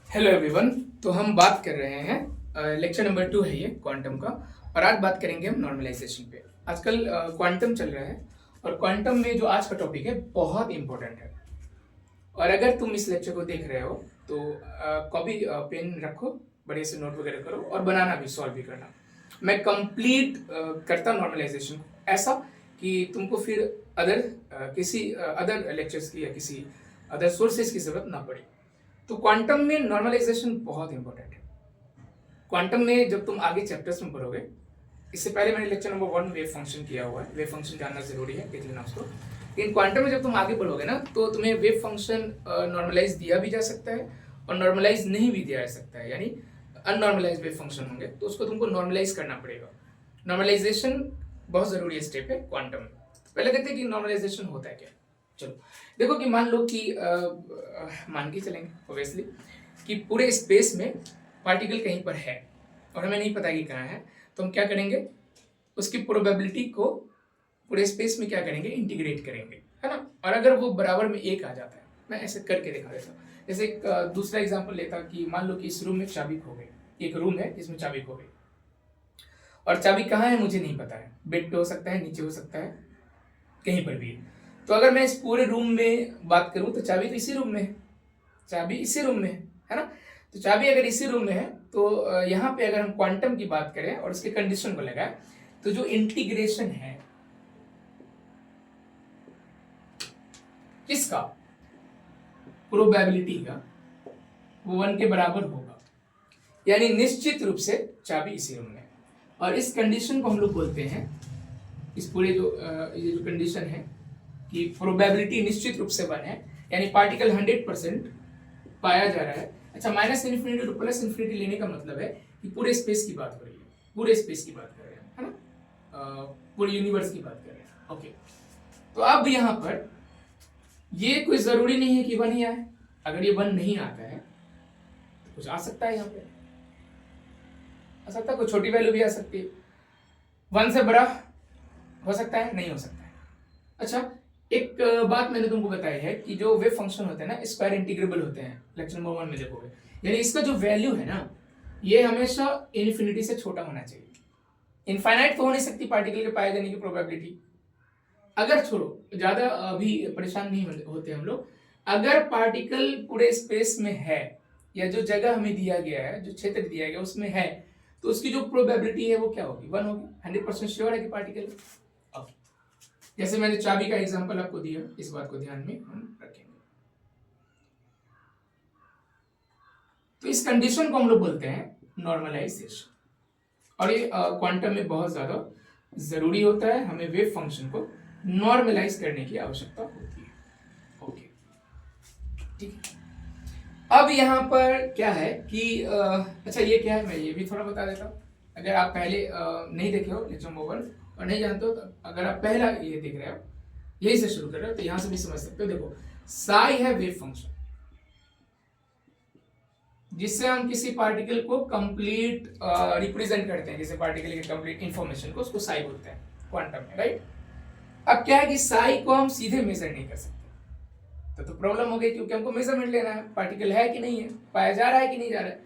Hello everyone. तो हम बात कर रहे हैं लेक्चर नंबर 2 है ये क्वांटम का। और आज बात करेंगे हम नॉर्मलाइजेशन पे। आजकल क्वांटम चल रहा है और क्वांटम में जो आज का टॉपिक है बहुत इंपॉर्टेंट है। और अगर तुम इस लेक्चर को देख रहे हो तो कॉपी पेन रखो, बढ़िया से नोट वगैरह करो और बनाना भी, सॉल्व भी करना। मैं कंप्लीट करता नॉर्मलाइजेशन को ऐसा कि तुमको फिर अदर किसी अदर लेक्चर्स की या किसी अदर सोर्सेज की जरूरत ना पड़े। तो क्वांटम में नॉर्मलाइजेशन बहुत इंपॉर्टेंट है। क्वांटम में जब तुम आगे चैप्टर्स में पढ़ोगे, इससे पहले मैंने लेक्चर नंबर 1 वेव फंक्शन किया हुआ है। वेव फंक्शन जानना जरूरी है, देख लेना उसको। लेकिन क्वांटम में जब तुम आगे बढ़ोगे ना, तो तुम्हें वेव फंक्शन नॉर्मलाइज दिया भी जा सकता है और नॉर्मलाइज नहीं भी दिया जा सकता है, यानी अननॉर्मलाइज वेव फंक्शन होंगे तो उसको तुमको नॉर्मलाइज करना पड़ेगा। नॉर्मलाइजेशन बहुत जरूरी स्टेप है क्वांटम में। पहले देखते हैं कि नॉर्मलाइजेशन होता है क्या। चलो देखो कि मान लो कि मान के चलेंगे ऑब्वियसली कि पूरे स्पेस में पार्टिकल कहीं पर है और हमें नहीं पता कि कहाँ है। तो हम क्या करेंगे, उसकी प्रोबेबिलिटी को पूरे स्पेस में क्या करेंगे, इंटीग्रेट करेंगे, है ना। और अगर वो बराबर में एक आ जाता है, मैं ऐसे करके दिखा देता हूँ। जैसे एक दूसरा एग्जाम्पल लेता कि मान लो कि इस रूम में चाबी खो गई। एक रूम है जिसमें चाबी खो गई और चाबी कहाँ है मुझे नहीं पता है। बेड पे हो सकता है, नीचे हो सकता है, कहीं पर भी। तो अगर मैं इस पूरे रूम में बात करूं तो चाबी तो इसी रूम में है, चाबी इसी रूम में है ना। तो चाबी अगर इसी रूम में है तो यहाँ पे अगर हम क्वांटम की बात करें और उसके कंडीशन को लगाए तो जो इंटीग्रेशन है किसका, प्रोबेबिलिटी का, वो 1 के बराबर होगा। यानी निश्चित रूप से चाबी इसी रूम में है। और इस कंडीशन को हम लोग बोलते हैं, इस पूरे ये जो कंडीशन है कि प्रोबेबिलिटी निश्चित रूप से 1 है, यानी पार्टिकल 100% पाया जा रहा है। अच्छा, minus infinity to plus infinity लेने का मतलब है कि पूरे स्पेस की बात हो रही है, पूरे स्पेस की बात कर रहे हैं, है ना, पूरे यूनिवर्स की बात कर रहे हैं। ओके, तो अब यहाँ पर ये कोई जरूरी नहीं है कि 1 ही आए। अगर ये 1 नहीं आता है तो कुछ आ सकता है, यहाँ पे आ सकता है, कोई छोटी वैल्यू भी आ सकती है। 1 से बड़ा हो सकता है, नहीं हो सकता है। अच्छा, एक बात मैंने तुमको बताई है कि जो वेव फंक्शन होते हैं ना, स्क्वायर इंटीग्रेबल होते हैं। लेक्चर नंबर 1 में देखोगे, यानी इसका जो वैल्यू है ना, ये हमेशा इन्फिनिटी से छोटा होना चाहिए। इनफाइनाइट तो हो नहीं सकती पार्टिकल के पाए जाने की प्रोबेबिलिटी। अगर छोड़ो, ज्यादा अभी परेशान नहीं होते हम लोग। अगर पार्टिकल पूरे स्पेस में है या जो जगह हमें दिया गया है, जो क्षेत्र दिया गया उसमें है, तो उसकी जो प्रोबेबिलिटी है वो क्या होगी, 1 होगी। 100% श्योर है कि पार्टिकल। जैसे मैंने चाबी का एग्जांपल आपको दिया, इस बात को ध्यान में हम रखेंगे। तो इस कंडीशन को हम लोग बोलते हैं नॉर्मलाइजेशन। और ये क्वांटम में बहुत ज्यादा जरूरी होता है। हमें वेव फंक्शन को नॉर्मलाइज करने की आवश्यकता होती है। ओके, ठीक है। अब यहाँ पर क्या है कि अच्छा ये क्या है, मैं ये भी थोड़ा बता देता हूँ। अगर आप पहले नहीं देखे हो लेक्चर नंबर 1 और नहीं जानते हो, तो अगर आप पहला ये देख रहे हो, यही से शुरू कर रहे हो, तो यहां से भी समझ सकते हो। देखो, साई है वेव फंक्शन जिससे हम किसी पार्टिकल को कंप्लीट रिप्रेजेंट करते हैं, जैसे पार्टिकल की कंप्लीट इंफॉर्मेशन को, उसको साई बोलते हैं क्वांटम में, राइट। अब क्या है कि साई को हम सीधे मेजर नहीं कर सकते, तो प्रॉब्लम हो गई, क्योंकि हमको मेजरमेंट लेना है, पार्टिकल है कि नहीं है, पाया जा रहा है कि नहीं जा रहा है।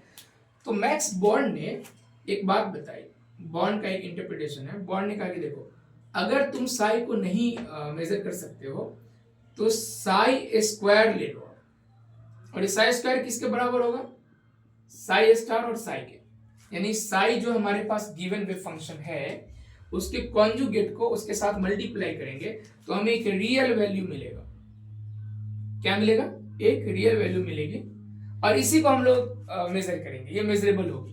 तो मैक्स बॉर्न ने एक बात बताई, बॉर्न का एक इंटरप्रिटेशन है। बॉर्न ने कहा कि देखो, अगर तुम साई को नहीं मेजर कर सकते हो तो साई स्क्वायर ले लो। और साई स्क्वायर किसके बराबर होगा, साई स्टार और साई के। यानी साई जो हमारे पास गिवन वेव फंक्शन है उसके कॉन्जुगेट को उसके साथ मल्टीप्लाई करेंगे तो हमें एक रियल वैल्यू मिलेगा। क्या मिलेगा, एक रियल वैल्यू मिलेगी। और इसी को हम लोग मेजर करेंगे, ये मेजरेबल होगी।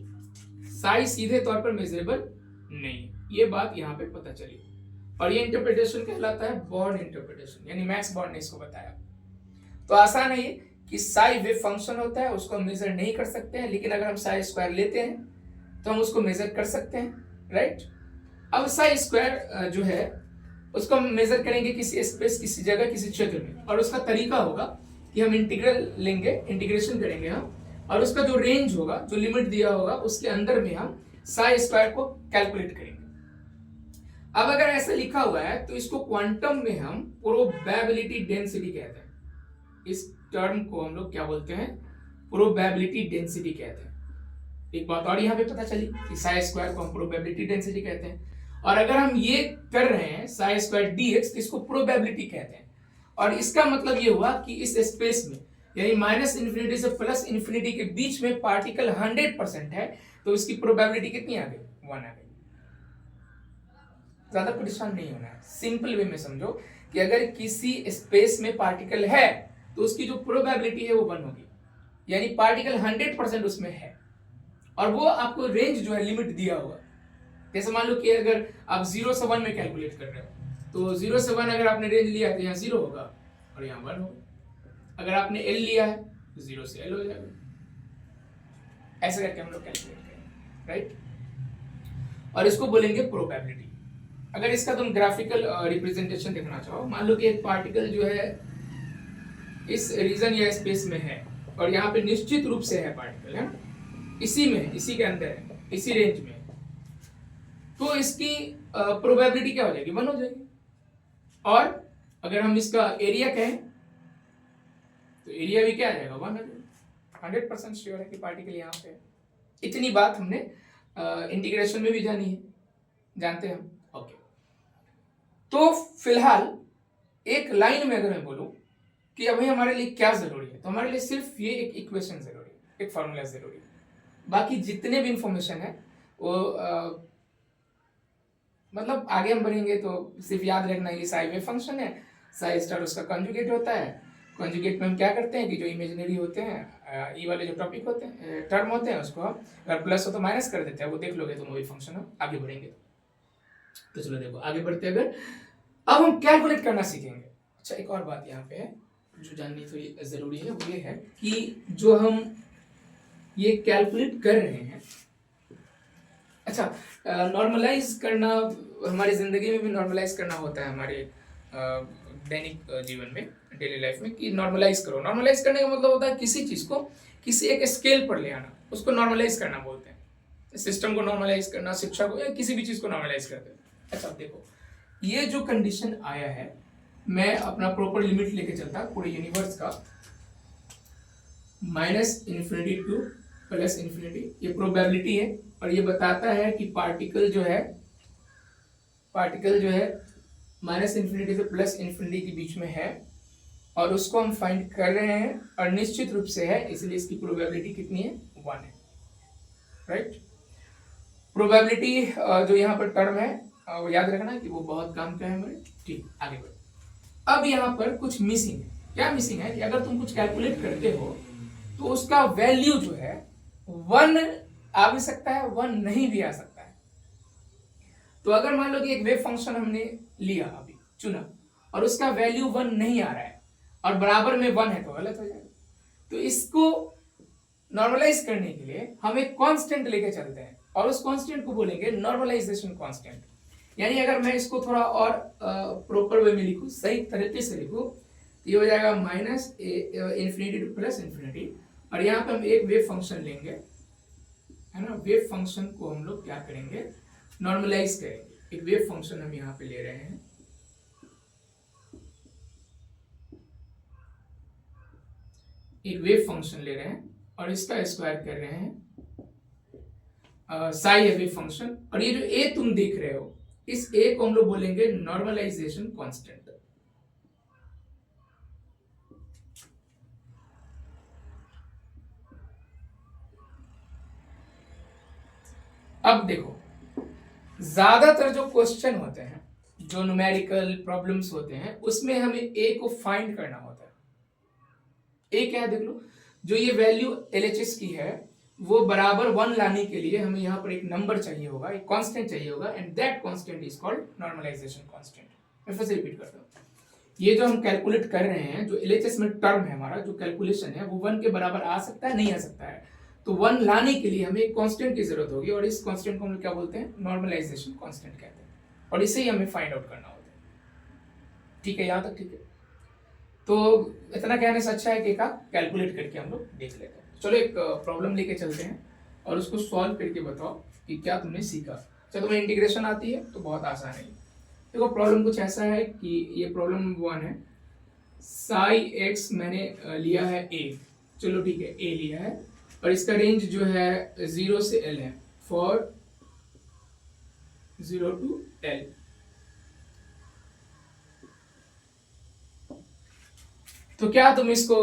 साई सीधे तौर पर मेजरेबल नहीं, ये बात यहाँ पे पता चली। और ये इंटरप्रिटेशन कहलाता है बॉर्न इंटरप्रिटेशन, यानी मैक्स बॉर्न ने इसको बताया। तो आसान है ये कि साई वेव फंक्शन होता है, उसको हम मेजर नहीं कर सकते हैं, लेकिन अगर हम साई स्क्वायर लेते हैं तो हम उसको मेजर कर सकते हैं, राइट। अब साई स्क्वायर जो है उसको हम मेजर करेंगे किसी स्पेस, किसी जगह, किसी क्षेत्र में। और उसका तरीका होगा कि हम इंटीग्रल लेंगे, इंटीग्रेशन करेंगे हम, और उसका जो रेंज होगा, जो लिमिट दिया होगा, उसके अंदर में हम साई स्क्वायर को कैलकुलेट करेंगे। अब अगर ऐसा लिखा हुआ है तो इसको क्वांटम में हम प्रोबेबिलिटी डेंसिटी कहते हैं। इस टर्म को हम लोग क्या बोलते हैं, प्रोबेबिलिटी डेंसिटी कहते हैं। एक बात और यहाँ पे पता चली कि साई स्क्वायर को हम प्रोबेबिलिटी डेंसिटी कहते हैं, और अगर हम ये कर रहे हैं साई स्क्वायर डीएक्स तो इसको प्रोबेबिलिटी कहते हैं। और इसका मतलब ये हुआ कि इस स्पेस में यानी माइनस इन्फिनिटी से प्लस इन्फिनिटी के बीच में पार्टिकल 100% है, तो इसकी प्रोबेबिलिटी कितनी आ गई? 1 आ गई। ज्यादा परेशान नहीं होना है, सिंपल वे में समझो कि अगर किसी स्पेस में पार्टिकल है तो उसकी जो प्रोबेबिलिटी है वो 1 होगी, यानी पार्टिकल 100% उसमें है, और वो आपको रेंज जो है लिमिट दिया हुआ। जैसे मान लो कि अगर आप 0 से 1 में कैलकुलेट कर रहे हो तो 0 से 1 अगर आपने रेंज लिया तो यहाँ 0 होगा और यहाँ 1 होगा। अगर आपने L लिया है तो 0 से L हो जाएगा। ऐसे करके हम लोग कैलकुलेट करेंगे, राइट। और इसको बोलेंगे प्रोबेबिलिटी। अगर इसका तुम ग्राफिकल रिप्रेजेंटेशन देखना चाहो, मान लो कि एक पार्टिकल जो है इस रीजन या स्पेस में है और यहाँ पे निश्चित रूप से है पार्टिकल, है ना, इसी में, इसी के अंदर है, इसी रेंज में, तो इसकी प्रोबेबिलिटी क्या हो जाएगी? 1 हो जाएगी। और अगर हम इसका एरिया कहें तो एरिया भी क्या आ जाएगा? 1 आ जाएगा। 100% श्योर है कि पार्टिकल यहाँ पे है। इतनी बात हमने इंटीग्रेशन में भी जानी है, जानते हैं हम। ओके, तो फिलहाल एक लाइन में अगर मैं बोलूं कि अभी हमारे लिए क्या जरूरी है, तो हमारे लिए सिर्फ ये एक इक्वेशन जरूरी है, एक फॉर्मूला जरूरी है। बाकी जितने भी इंफॉर्मेशन है वो मतलब आगे हम बढ़ेंगे तो सिर्फ याद रखना ये साई वेव फंक्शन है, साई स्टार उसका कंजुगेट होता है। कंजुगेट में हम क्या करते हैं कि जो इमेजिनरी होते हैं, ई वाले जो टॉपिक होते हैं, टर्म होते हैं, उसको हम अगर प्लस हो तो माइनस कर देते हैं, वो देख लोगे तुम वही फंक्शन। हम आगे बढ़ेंगे तो चलो देखो आगे बढ़ते हैं। अगर अब हम कैलकुलेट करना सीखेंगे। अच्छा, एक और बात यहाँ पे है जो जाननी तो जरूरी है, वो ये है कि जो हम ये कैलकुलेट कर रहे हैं, अच्छा, नॉर्मलाइज करना हमारी जिंदगी में भी नॉर्मलाइज करना होता है, हमारे दैनिक जीवन में, डेली लाइफ में, कि नॉर्मलाइज करो। नॉर्मलाइज करने का मतलब होता है किसी चीज को किसी एक स्केल पर ले आना, उसको नॉर्मलाइज करना बोलते हैं। सिस्टम को नॉर्मलाइज करना, शिक्षा को, या किसी भी चीज को नॉर्मलाइज करते हैं। अच्छा देखो, ये जो कंडीशन आया है, मैं अपना प्रॉपर लिमिट लेके चलता पूरे यूनिवर्स का, minus infinity to plus infinity, ये प्रोबेबिलिटी है, और ये बताता है कि पार्टिकल जो है माइनस इन्फिनिटी से प्लस इन्फिनिटी के बीच में है, और उसको हम फाइंड कर रहे हैं, और निश्चित रूप से है, इसलिए इसकी प्रोबेबिलिटी कितनी है? 1 है, राइट। प्रोबेबिलिटी जो यहाँ पर टर्म है वो याद रखना कि वो बहुत काम का है हमारे। ठीक, आगे बढ़ो। अब यहाँ पर कुछ मिसिंग है। क्या मिसिंग है कि अगर तुम कुछ कैलकुलेट करते हो तो उसका वैल्यू जो है 1 आ भी सकता है, 1 नहीं भी आ सकता है। तो अगर मान लो कि एक वेव फंक्शन हमने लिया, अभी चुना, और उसका वैल्यू 1 नहीं आ रहा है और बराबर में 1 है, तो गलत हो जाएगा। तो इसको नॉर्मलाइज करने के लिए हम एक कांस्टेंट लेके चलते हैं, और उस कांस्टेंट को बोलेंगे नॉर्मलाइजेशन कांस्टेंट। यानी अगर मैं इसको थोड़ा और प्रॉपर वे में लिखूं, सही तरीके से लिखूं, तो ये हो जाएगा minus infinity to plus infinity, और यहाँ पे हम एक वेव फंक्शन लेंगे, है ना। वेव फंक्शन को हम लोग क्या करेंगे? नॉर्मलाइज करेंगे। एक वेव फंक्शन हम यहाँ पे ले रहे हैं, एक वेव फंक्शन ले रहे हैं, और इसका स्क्वायर कर रहे हैं साई है वेव फंक्शन, और ये जो ए तुम देख रहे हो, इस ए को हम लोग बोलेंगे नॉर्मलाइजेशन कांस्टेंट। अब देखो, ज्यादातर जो क्वेश्चन होते हैं, जो न्यूमेरिकल प्रॉब्लम्स होते हैं, उसमें हमें ए को फाइंड करना होता है। ए क्या है देख लो, जो ये वैल्यू LHS की है, वो बराबर 1 लाने के लिए हमें यहाँ पर एक नंबर चाहिए होगा, एक कांस्टेंट चाहिए होगा, and that constant is called normalization constant. मैं फिर से रिपीट करता हूँ, ये जो हम कैलकुलेट कर रहे हैं, जो LHS में टर्म है हमारा, जो कैलकुलेशन है, वो 1 के बराबर आ सकता है, नहीं आ सकता है। तो 1 लाने के लिए हमें एक कांस्टेंट की जरूरत होगी, और इस कांस्टेंट को हम लोग क्या बोलते हैं? नॉर्मलाइजेशन कांस्टेंट कहते हैं, और इसे ही हमें फाइंड आउट करना होता है। ठीक है, यहाँ तक ठीक है। तो इतना कहने से अच्छा है कि का कैलकुलेट करके हम लोग देख लेते हैं। चलो एक प्रॉब्लम लेके चलते हैं और उसको सॉल्व करके बताओ कि क्या तुमने सीखा। चलो तुम्हें इंटीग्रेशन आती है तो बहुत आसान है। देखो प्रॉब्लम कुछ ऐसा है कि ये प्रॉब्लम 1 है, साई एक्स मैंने लिया है a, चलो ठीक है, ए लिया है और इसका रेंज जो है 0 से एल है, फॉर 0 to L। तो क्या तुम इसको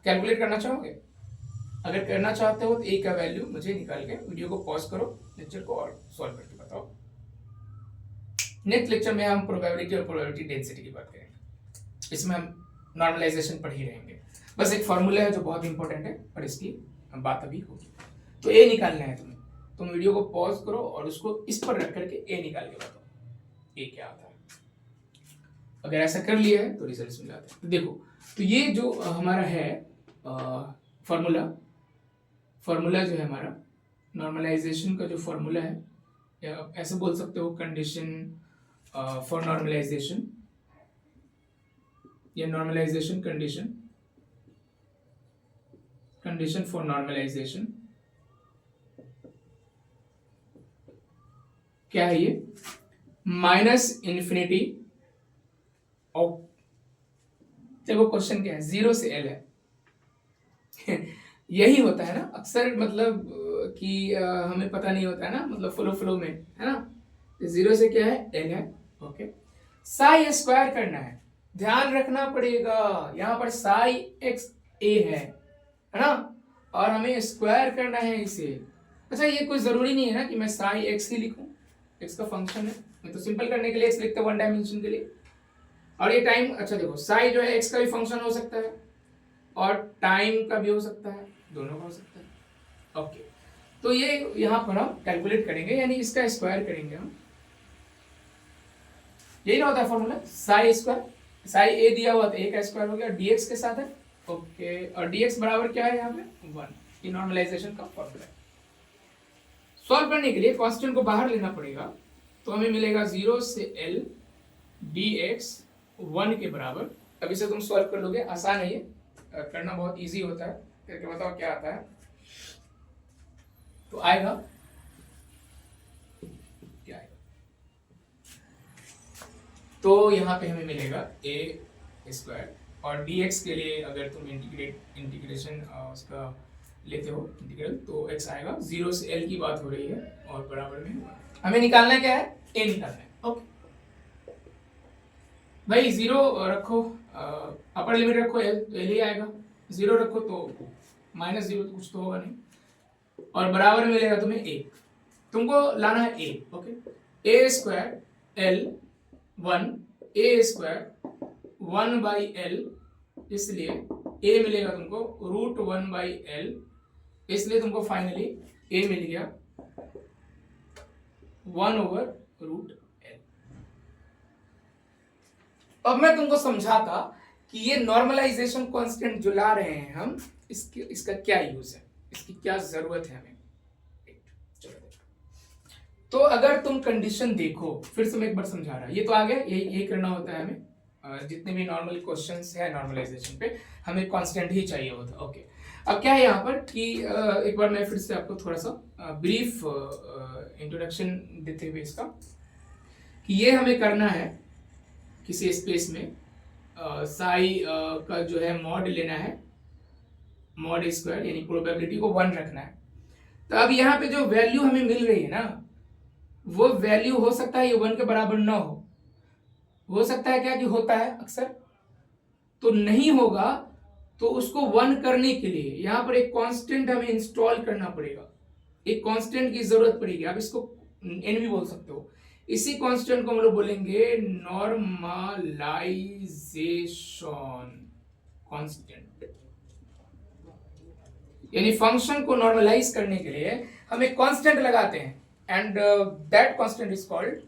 कैलकुलेट करना चाहोगे? अगर करना चाहते हो तो ए का वैल्यू मुझे निकाल के वीडियो को पॉज करो, लेक्चर को और सॉल्व करके बताओ। नेक्स्ट लेक्चर में हम प्रोबेबिलिटी और प्रोबेबिलिटी डेंसिटी की बात करेंगे। इसमें हम नॉर्मलाइजेशन पढ़ ही रहेंगे। बस एक फॉर्मूला है जो बहुत इंपॉर्टेंट है और इसकी बात अभी होगी। तो ए निकालना है तुम्हें, तुम वीडियो को पॉज करो और उसको इस पर रख करके ए निकाल के बताओ ए क्या आता है। अगर ऐसा कर लिया है तो रिजल्ट मिल जाते हैं। तो देखो, तो ये जो हमारा है फॉर्मूला जो है हमारा नॉर्मलाइजेशन का जो फॉर्मूला है, या ऐसे बोल सकते हो कंडीशन फॉर नॉर्मलाइजेशन या नॉर्मलाइजेशन कंडीशन फॉर नॉर्मलाइजेशन क्या है ये? माइनस इन्फिनिटी ऑफ, देखो क्वेश्चन क्या है, 0 से एल है यही होता है ना अक्सर, मतलब कि हमें पता नहीं होता है ना, मतलब फ्लो में है ना। 0 से क्या है, एल है। ओके, साई स्क्वायर करना है, ध्यान रखना पड़ेगा यहाँ पर साई एक्स ए है ना, और हमें स्क्वायर करना है इसे। अच्छा, ये कोई जरूरी नहीं है ना कि मैं साई एक्स ही लिखूं, एक्स का फंक्शन है, मैं तो सिंपल करने के लिए एक्स लिखता हूं वन डायमेंशन के लिए। और ये टाइम, अच्छा देखो, साई जो है एक्स का भी फंक्शन हो सकता है और टाइम का भी हो सकता है, दोनों का हो सकता है। ओके, तो ये यहां पर हम कैलकुलेट करेंगे, यानी इसका स्क्वायर करेंगे हम। यही ना होता है फॉर्मूला, साई स्क्वायर, साई ए दिया हुआ तो ए का स्क्वायर हो गया, डीएक्स के साथ है। ओके, और डीएक्स बराबर क्या है यहाँ पे 1, ये नॉर्मलाइजेशन का फॉर्मूला है। सॉल्व करने के लिए कांस्टेंट को बाहर लेना पड़ेगा, तो हमें मिलेगा 0 से एल dx 1 के बराबर। अब इसे तुम सॉल्व कर लोगे, आसान है ये, करना बहुत इजी होता है। करके बताओ क्या आता है। तो आएगा क्या आएगा, तो यहाँ पे हमें मिलेगा ए स्क्वायर, और dx के लिए अगर तुम इंटीग्रेशन उसका लेते हो इंटीग्रल, तो x आएगा, 0 से l की बात हो रही है और बराबर में हमें निकालना क्या है, a निकालना है। ओके भाई, 0 रखो, अपर लिमिट रखो l, तो l ही आएगा। 0 रखो तो -0, तो कुछ तो होगा नहीं, और बराबर में मिलेगा तुम्हें a, तुमको लाना है a। Okay, a square l 1, a square 1/l, इसलिए a मिलेगा तुमको √1/l, इसलिए तुमको फाइनली a मिल गया 1/√l। अब मैं तुमको समझाता कि ये नॉर्मलाइजेशन कांस्टेंट जो ला रहे हैं हम, इसका क्या यूज है, इसकी क्या जरूरत है हमें। तो अगर तुम कंडीशन देखो, फिर से मैं एक बार समझा रहा, ये तो आ गया, यही करना होता है हमें। जितने भी नॉर्मल क्वेश्चंस है नॉर्मलाइजेशन पे, हमें कांस्टेंट ही चाहिए होता है। ओके, अब क्या है यहाँ पर कि एक बार मैं फिर से आपको थोड़ा सा ब्रीफ इंट्रोडक्शन देते हुए इसका, कि ये हमें करना है किसी स्पेस में, साई का जो है मॉड लेना है, मॉड स्क्वायर, यानी प्रोबेबिलिटी को 1 रखना है। तो अब यहाँ पे जो वैल्यू हमें मिल रही है ना, वो वैल्यू हो सकता है ये 1 के बराबर ना हो सकता है क्या कि होता है अक्सर, तो नहीं होगा, तो उसको 1 करने के लिए यहाँ पर एक कांस्टेंट हमें इंस्टॉल करना पड़ेगा, एक कांस्टेंट की जरूरत पड़ेगी। आप इसको एन भी बोल सकते हो। इसी कांस्टेंट को हम लोग बोलेंगे नॉर्मलाइजेशन कांस्टेंट, यानी फंक्शन को नॉर्मलाइज करने के लिए हम एक कांस्टेंट लगाते हैं, and that constant is called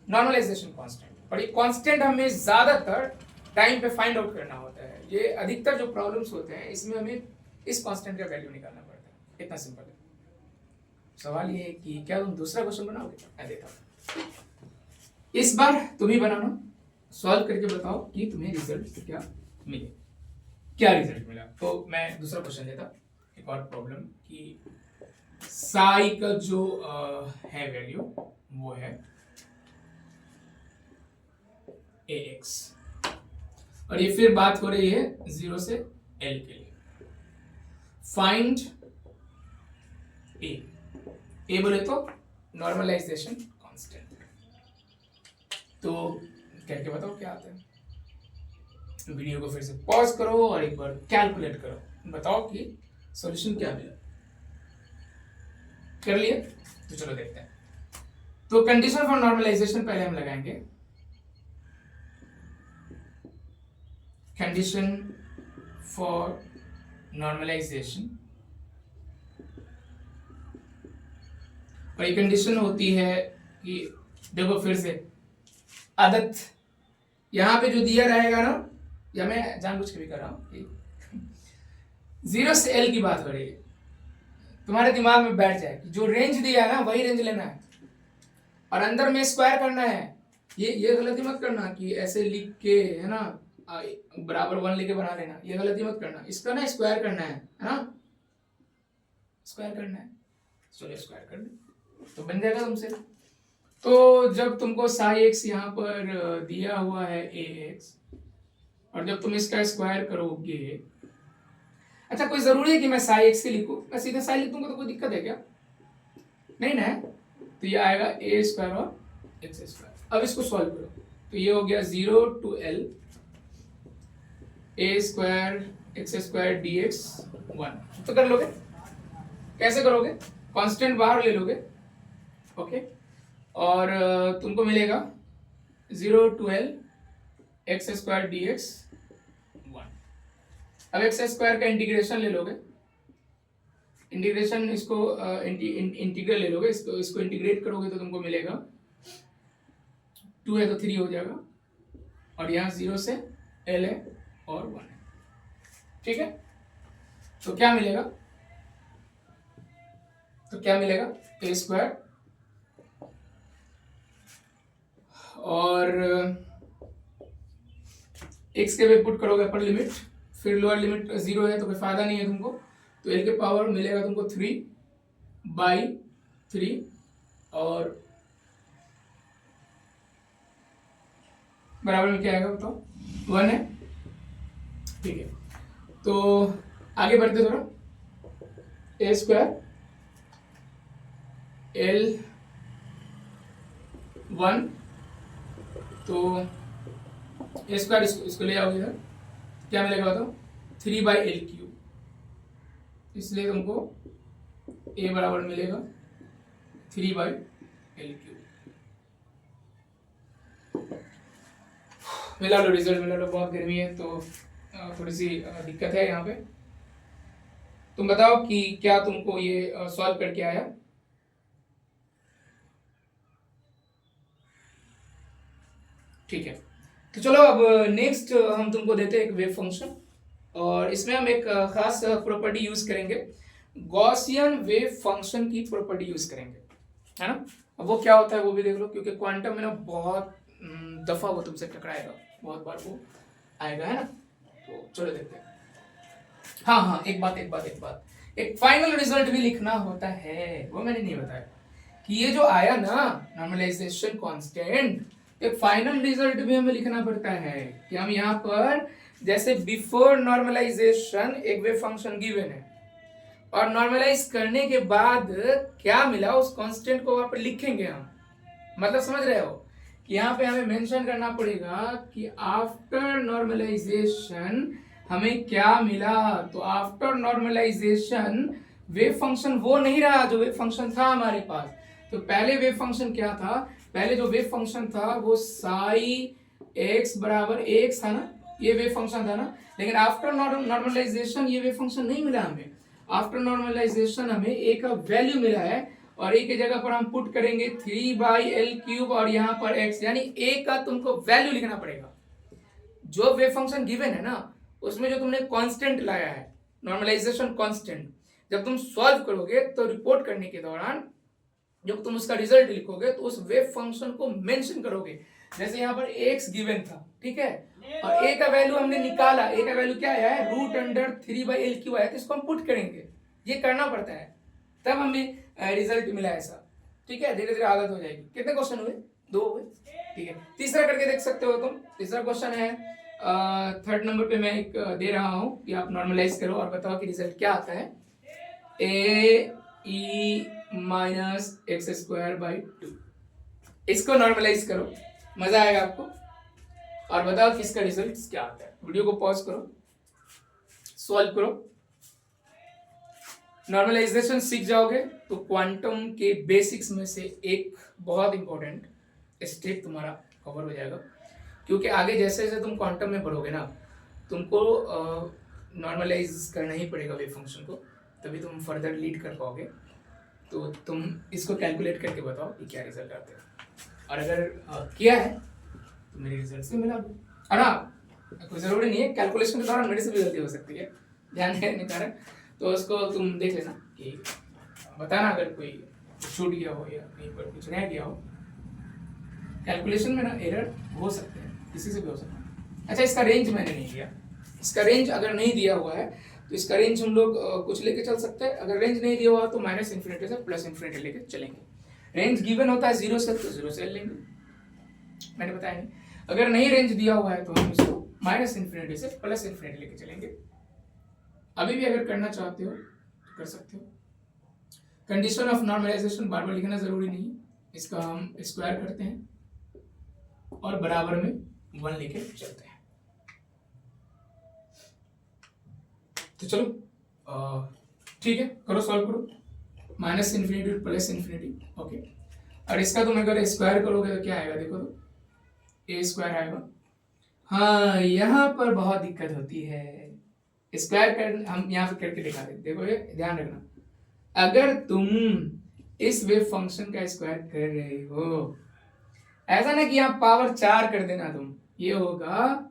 normalization constant. और ये कांस्टेंट हमें ज्यादातर टाइम पे फाइंड आउट करना होता है। ये अधिकतर जो प्रॉब्लम्स होते हैं इसमें हमें इस कांस्टेंट का वैल्यू निकालना पड़ता है, इतना सिंपल है। सवाल ये है कि क्या तुम दूसरा क्वेश्चन बनाओगे? मैं देता हूं, इस बार तुम ही बनाना, सॉल्व करके बताओ कि तुम्हें रिजल्ट क्या मिले, क्या रिजल्ट मिला। तो मैं दूसरा क्वेश्चन देता, एक और प्रॉब्लम, कि साई का जो है वैल्यू वो है ax, और ये फिर बात हो रही है 0 से l के लिए। फाइंड ए बोले तो नॉर्मलाइजेशन कांस्टेंट। तो कह के बताओ क्या आता है। वीडियो को फिर से पॉज करो और एक बार कैलकुलेट करो, बताओ कि सॉल्यूशन क्या मिला। कर लिए? तो चलो देखते हैं। तो कंडीशन फॉर नॉर्मलाइजेशन पहले हम लगाएंगे। कंडीशन फॉर नॉर्मलाइजेशन, और ये कंडीशन होती है कि देखो फिर से आदत यहां पे जो दिया रहेगा ना, या मैं जानबूझ के भी कर रहा हूं, 0 से L की बात हो रही है, तुम्हारे दिमाग में बैठ जाए कि जो रेंज दिया है ना वही रेंज लेना है और अंदर में स्क्वायर करना है। ये गलती मत करना कि ऐसे लिख के है ना बराबर 1 लेके बना लेना, ये गलती मत करना। इसका ना स्क्वायर करना है ना, स्क्वायर करना है। चलो स्क्वायर कर दे तो बन जाएगा तुमसे। तो जब तुमको साई एक्स यहाँ पर दिया हुआ है ए एक्स, और जब तुम इसका स्क्वायर करोगे, अच्छा कोई जरूरी है कि मैं साई एक्स के लिखूं? मैं सीधे साई लिख दूंगा तो कोई दिक्कत है क्या? नहीं ना। तो ये आएगा ए स्क्वायर और एक्स स्क्वायर। अब इसको सॉल्व करो तो ये हो गया 0 to L A square X square D x 1। तो कर लोगे? कैसे करोगे? कांस्टेंट बाहर ले लोगे, ओके, और तुमको मिलेगा 0 to L x square D x 1। अब एक्स स्क्वायर का इंटीग्रेशन ले लोगे, इंटीग्रेशन इसको इंटीग्रल ले लोगे, इसको इंटीग्रेट करोगे तो तुमको मिलेगा 2 है तो 3 हो जाएगा, और यहाँ 0 से L है और 1 है, ठीक है। तो क्या मिलेगा? ए स्क्वायर और एक्स के वे पुट करोगे अपर लिमिट, फिर लोअर लिमिट 0 है तो कोई फायदा नहीं है तुमको, तो एल के पावर मिलेगा तुमको 3/3 और बराबर में क्या आएगा बताओ? 1 है, ठीक है। तो आगे बढ़ते थोड़ा, ए स्क्वायर L 1, तो ए स्क्वायर इसको ले आओगे इधर, क्या मिलेगा बताओ? 3/L3, इसलिए तुमको ए बराबर मिलेगा 3/L3। मिला लो रिजल्ट, मिला लो। बहुत गर्मी है तो थोड़ी सी दिक्कत है यहाँ पे। तुम बताओ कि क्या तुमको ये सॉल्व करके आया? ठीक है, तो चलो अब नेक्स्ट हम तुमको देते हैं एक वेव फंक्शन, और इसमें हम एक खास प्रॉपर्टी यूज करेंगे, गॉसियन वेव फंक्शन की प्रॉपर्टी यूज करेंगे, है ना। अब वो क्या होता है वो भी देख लो, क्योंकि क्वांटम में ना बहुत दफा वो तुमसे टकराएगा, बहुत बार वो आएगा, है ना। तो चलो देखते हैं। हाँ, एक बात, एक फाइनल रिजल्ट भी लिखना होता है, वो मैंने नहीं बताया कि ये जो आया ना नॉर्मलाइजेशन कांस्टेंट, एक फाइनल रिजल्ट भी हमें लिखना पड़ता है कि हम यहाँ पर जैसे बिफोर नॉर्मलाइजेशन एक वेव फंक्शन गिवन है, और नॉर्मलाइज करने के बाद क्या मिला उस कांस्टेंट को वहां पर लिखेंगे हम। मतलब समझ रहे हो कि यहाँ पे हमें मेंशन करना पड़ेगा कि आफ्टर नॉर्मलाइजेशन हमें क्या मिला। तो आफ्टर नॉर्मलाइजेशन वेव फंक्शन वो नहीं रहा जो वेव फंक्शन था हमारे पास। तो पहले वेव फंक्शन क्या था? पहले जो वेव फंक्शन था वो साई एक्स बराबर एक्स था ना, ये वेव फंक्शन था ना। लेकिन आफ्टर नॉर्मलाइजेशन ये वेव फंक्शन नहीं मिला हमें। आफ्टर नॉर्मलाइजेशन हमें ए का वैल्यू मिला है, और ए की जगह पर हम पुट करेंगे 3/L3 और यहाँ पर x, यानी ए का तुमको वैल्यू लिखना पड़ेगा। जो वेव फंक्शन गिवन है ना उसमें जो तुमने कांस्टेंट लाया है नॉर्मलाइजेशन कांस्टेंट, जब तुम सॉल्व करोगे तो रिपोर्ट करने के दौरान जब तुम उसका रिजल्ट लिखोगे तो उस वेव फंक्शन को मेंशन करोगे। जैसे यहाँ पर x गिवन था, ठीक है, और a का वैल्यू हमने निकाला, a का वैल्यू क्या आया है? √3/L3 आया, तो इसको हम पुट करेंगे। ये करना पड़ता है, तब हमें रिजल्ट मिला ऐसा, ठीक है। धीरे धीरे आदत हो जाएगी। कितने क्वेश्चन हुए? 2 हुए, ठीक है। तीसरा करके देख सकते हो तुम। तीसरा क्वेश्चन है थर्ड नंबर पे मैं एक दे रहा हूँ कि आप नॉर्मलाइज करो और बताओ कि रिजल्ट क्या आता है। A E minus X square by 2, इसको नॉर्मलाइज करो, मजा आएगा आपको। और बताओ कि इसका रिजल्ट क्या आता है। वीडियो को पॉज करो, सॉल्व करो, नॉर्मलाइजेशन सीख जाओगे तो क्वांटम के बेसिक्स में से एक बहुत इंपॉर्टेंट स्टेप तुम्हारा कवर हो जाएगा। क्योंकि आगे जैसे जैसे तुम क्वांटम में बढ़ोगे ना, तुमको नॉर्मलाइज करना ही पड़ेगा वेव फंक्शन को, तभी तुम फर्दर लीड कर पाओगे। तो तुम इसको कैलकुलेट करके बताओ कि क्या रिजल्ट आते हैं, और अगर किया है तो मेरे रिजल्ट से मिला दो। है ना, कोई ज़रूरी नहीं है, कैलकुलेशन के दौरान मेरे से भी गलती हो सकती है, ध्यान देने के कारण। तो उसको तुम देख लेना कि बताना अगर कोई छूट गया हो या कहीं पर कुछ रह गया हो। कैलकुलेशन में ना एरर हो सकते हैं, किसी से भी हो सकता है। अच्छा, इसका रेंज मैंने नहीं दिया, इसका रेंज अगर नहीं दिया हुआ है तो इसका रेंज हम लोग कुछ लेके चल सकते हैं। अगर रेंज नहीं दिया हुआ तो माइनस इन्फिनिटी से प्लस इन्फिनिटी लेके चलेंगे। रेंज गिवन होता है 0 से, तो 0 से लेंगे, मैंने बताया नहीं। अगर नहीं रेंज दिया हुआ है तो हम इसको माइनस इन्फिनिटी से प्लस इन्फिनिटी लेके चलेंगे। अभी भी अगर करना चाहते हो तो कर सकते हो। कंडीशन ऑफ नॉर्मलाइजेशन बार बार लिखना जरूरी नहीं है, इसका हम स्क्वायर करते हैं और बराबर में 1 लेके चलते हैं। तो चलो ठीक है, करो, सॉल्व करो। Minus infinity plus infinity, okay. और इसका तुम अगर स्क्वायर करोगे तो क्या आएगा, देखो तो ए स्क्वायर आएगा। हाँ, यहाँ पर बहुत दिक्कत होती है, स्क्वायर कर हम यहाँ पे करके दिखा देते। देखो ये ध्यान रखना, अगर तुम इस वेव फंक्शन का स्क्वायर कर रहे हो, ऐसा ना कि यहाँ पावर 4 कर देना तुम, ये होगा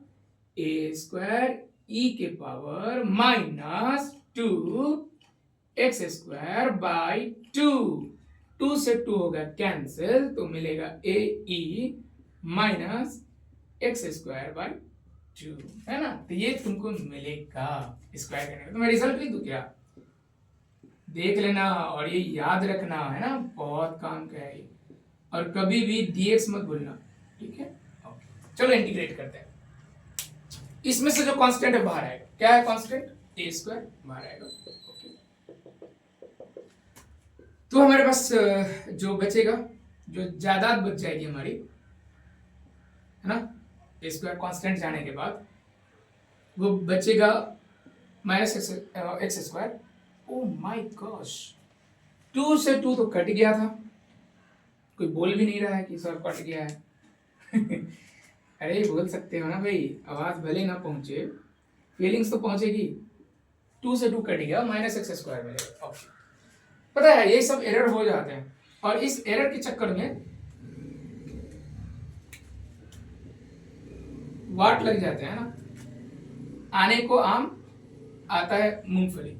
ए स्क्वायर ई के power minus 2 x square by 2 से 2 होगा कैंसिल, तो मिलेगा ए E minus X square by 2, है ना। तो ये तुमको मिलेगा स्क्वायर करने का। तो मैं रिजल्ट लिख दूं क्या, देख लेना और ये याद रखना, है ना, बहुत काम का है ये। और कभी भी dx मत भूलना, ठीक है। ओके, चलो इंटीग्रेट करते हैं। इसमें से जो कांस्टेंट है बाहर आएगा, क्या है कांस्टेंट, ए स्क्वायर बाहर आएगा। ओके, तो हमारे पास जो बचेगा, जो जायदाद बच जाएगी हमारी, है ना, ए स्क्वायर कांस्टेंट जाने के बाद वो बचेगा minus X square. Oh my gosh, 2 से 2 तो कट गया था, कोई बोल भी नहीं रहा है कि सर कट गया है। अरे बोल सकते हो ना भाई, आवाज भले ना पहुंचे, फीलिंग्स तो पहुंचेगी। 2 से 2 कट गया, माइनस एक्स स्क्वायर मिलेगा। ओके, पता है ये सब एरर हो जाते हैं, और इस एरर के चक्कर में वाट लग जाते हैं ना, आने को आम आता है मूंगफली,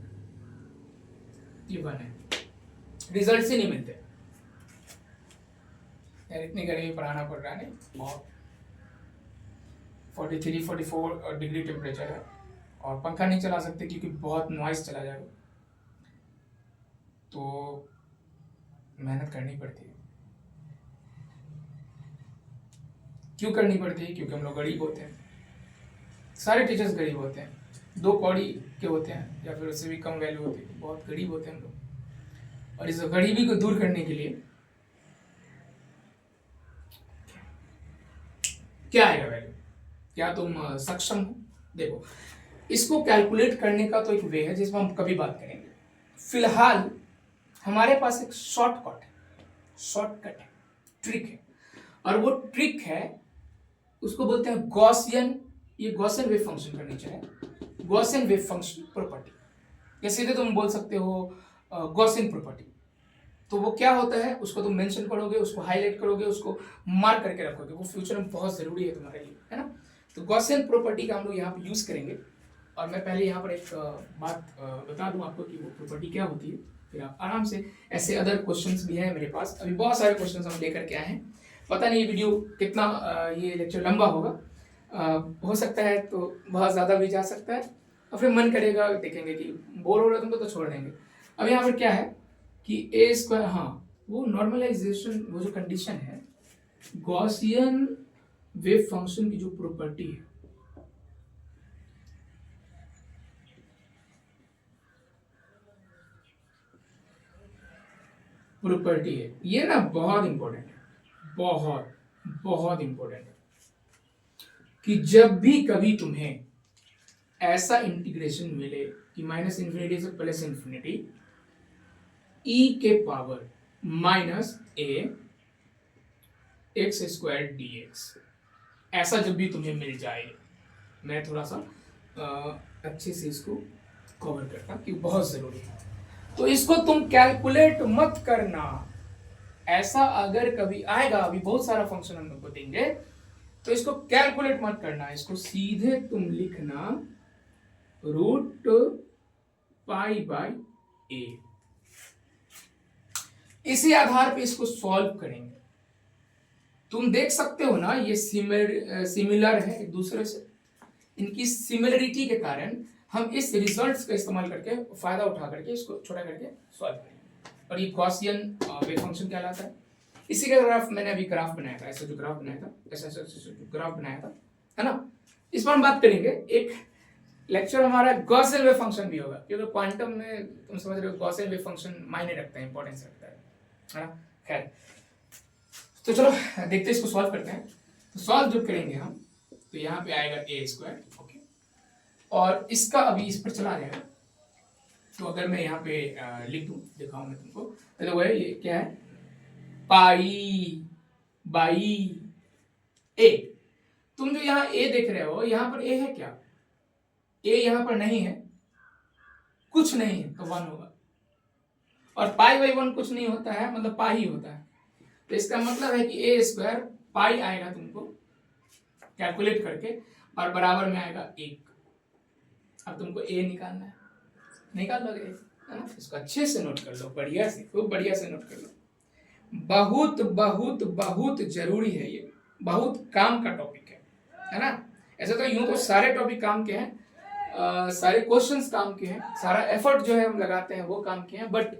ये बन है, रिजल्ट ही नहीं मिलते यार। इतनी गर्मी पढ़ाना पड़ रहा है, बहुत 43-44 डिग्री टेम्परेचर है, और पंखा नहीं चला सकते क्योंकि बहुत नॉइस चला जाएगा, तो मेहनत करनी पड़ती है। क्यों करनी पड़ती है, क्योंकि हम लोग गरीब होते हैं, सारे टीचर्स गरीब होते हैं, 2 कौड़ी के होते हैं या फिर उससे भी कम वैल्यू होती है, बहुत गरीब होते हैं हम लोग। और इस गरीबी को दूर करने के लिए क्या आएगा वैल्यू, क्या तुम सक्षम हो। देखो, इसको कैलकुलेट करने का तो एक वे है जिसमें हम कभी बात करेंगे। फिलहाल हमारे पास एक शॉर्टकट है, ट्रिक है, और वो ट्रिक है, उसको बोलते हैं गॉसियन, ये गॉसियन वेव फंक्शन का नेचर है, गॉसियन वेव फंक्शन प्रॉपर्टी, या सीधे तुम बोल सकते हो गॉसियन प्रॉपर्टी। तो वो क्या होता है, उसको तुम मेंशन करोगे, उसको हाईलाइट करोगे, उसको मार्क करके रखोगे, वो फ्यूचर में बहुत जरूरी है तुम्हारे लिए, है ना। तो गॉसियन प्रॉपर्टी का हम लोग यहाँ पे यूज करेंगे, और मैं पहले यहाँ पर एक बात बता दूं आपको कि वो प्रॉपर्टी क्या होती है, फिर आप आराम से, ऐसे अदर क्वेश्चंस भी हैं मेरे पास, अभी बहुत सारे क्वेश्चंस हम लेकर के आए हैं। पता नहीं ये वीडियो कितना ये लेक्चर लंबा होगा, हो सकता है तो बहुत ज़्यादा भी जा सकता है, और फिर मन करेगा देखेंगे कि बोर हो रहा तुमको तो छोड़ देंगे। अब यहाँ पर क्या है कि ए स्क्वायर, हाँ वो नॉर्मलाइजेशन, वो जो कंडीशन है, गॉसियन वेव फंक्शन की जो प्रॉपर्टी है, प्रॉपर्टी है, ये ना बहुत इंपॉर्टेंट है, बहुत बहुत इंपॉर्टेंट है कि जब भी कभी तुम्हें ऐसा इंटीग्रेशन मिले कि माइनस इन्फिनिटी से प्लस इन्फिनिटी ई के पावर माइनस ए एक्स स्क्वायर डी एक्स, ऐसा जब भी तुम्हें मिल जाए, मैं थोड़ा सा अच्छे से इसको कवर करता कि बहुत ज़रूरी है, तो इसको तुम कैलकुलेट मत करना। ऐसा अगर कभी आएगा, अभी बहुत सारा फंक्शन हम लोग को देंगे, तो इसको कैलकुलेट मत करना, इसको सीधे तुम लिखना रूट पाई बाई ए। इसी आधार पे इसको सॉल्व करेंगे। तुम देख सकते हो ना, ये सिमिलर है एक दूसरे से, इनकी सिमिलरिटी के कारण हम इस रिजल्ट्स का इस्तेमाल करके फायदा उठा करके इसको छोटा करके सॉल्व करेंगे, और ये गॉसियन वेव फंक्शन कहलाता है। इसी का ग्राफ मैंने अभी ग्राफ बनाया था, ऐसा जो ग्राफ बनाया था, ऐसा जो ग्राफ बनाया था, है ना। इस पर हम बात करेंगे। एक लेक्चर हमारा गॉसियन वेव फंक्शन भी होगा, क्योंकि क्वांटम में तुम समझ रहे हो गॉसियन वेव फंक्शन मायने रखता है, इंपॉर्टेंस रखता है ना। खैर, तो चलो देखते हैं, इसको सॉल्व करते हैं। तो सॉल्व जब करेंगे हम, तो यहाँ पे आएगा ए स्क्वायर, ओके, और इसका अभी इस पर चला जाएगा। तो अगर मैं यहाँ पे लिख दूँ, दिखाऊँ मैं तुमको, तो वो है, ये क्या है, पाई बाई ए। तुम जो यहाँ ए देख रहे हो, यहाँ पर ए है क्या? ए यहाँ पर नहीं है, कुछ नहीं है, तो 1 होगा। और पाई बाई 1 कुछ नहीं होता है, मतलब पाई ही होता है। तो इसका मतलब है कि ए स्क्वायर पाई आएगा तुमको कैलकुलेट करके, और बराबर में आएगा 1। अब तुमको ए निकालना है, निकाल लोगे, है ना। इसको अच्छे से नोट कर लो, बढ़िया से, खूब बढ़िया से नोट कर लो। बहुत बहुत बहुत जरूरी है ये, बहुत काम का टॉपिक है ना। ऐसे तो यूं तो सारे टॉपिक काम के हैं, सारे क्वेश्चंस काम के हैं, सारा एफर्ट जो है हम लगाते हैं वो काम के हैं, बट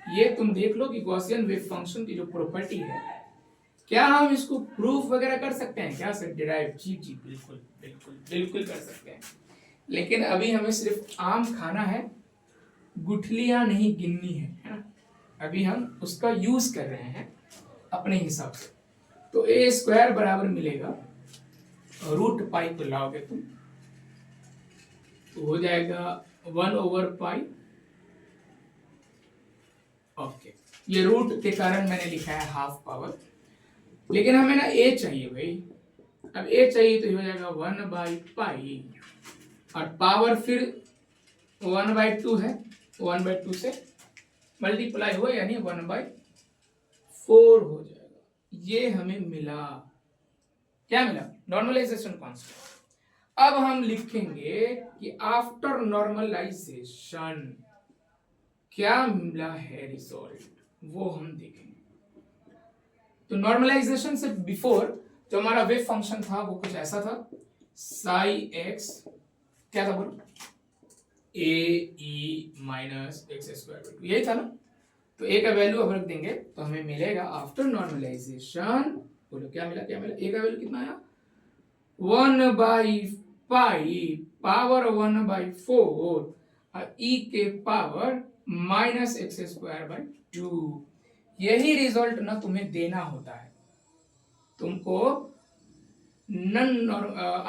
ये तुम देख लो कि गॉसियन वेव फंक्शन की जो प्रॉपर्टी है, क्या हम इसको प्रूफ वगैरह कर सकते हैं क्या सर, डिराइव? जी जी बिल्कुल बिल्कुल बिल्कुल कर सकते हैं, लेकिन अभी हमें सिर्फ आम खाना है, गुठलियां नहीं गिननी है ना। अभी हम उसका यूज कर रहे हैं अपने हिसाब से। तो ए स्क्वायर बराबर मिलेगा, रूट पाई को लाओगे तुम तो हो जाएगा 1/पाई, ओके। ये रूट के कारण मैंने लिखा है हाफ पावर, लेकिन हमें ना ए चाहिए भाई। अब ए चाहिए तो हो जाएगा 1/पाई, और पावर फिर 1/2 है, 1/2 से मल्टीप्लाई हुआ यानी 1/4 हो जाएगा। ये हमें मिला, क्या मिला? Normalization constant. अब हम लिखेंगे कि आफ्टर नॉर्मलाइजेशन क्या मिला है रिजल्ट, वो हम देखेंगे। तो नॉर्मलाइजेशन से बिफोर जो हमारा वेव फंक्शन था वो कुछ ऐसा था, साई एक्स क्या था बोलो, ए ई माइनस एक्स स्क्वायर, यही था ना। तो ए का वैल्यू अब रख देंगे तो हमें मिलेगा आफ्टर नॉर्मलाइजेशन, बोलो क्या मिला, क्या मिला? ए का वैल्यू कितना आया, 1/पाई पावर 1/4 और ई के power minus X square by 2। यही रिजल्ट ना तुम्हें देना होता है, तुमको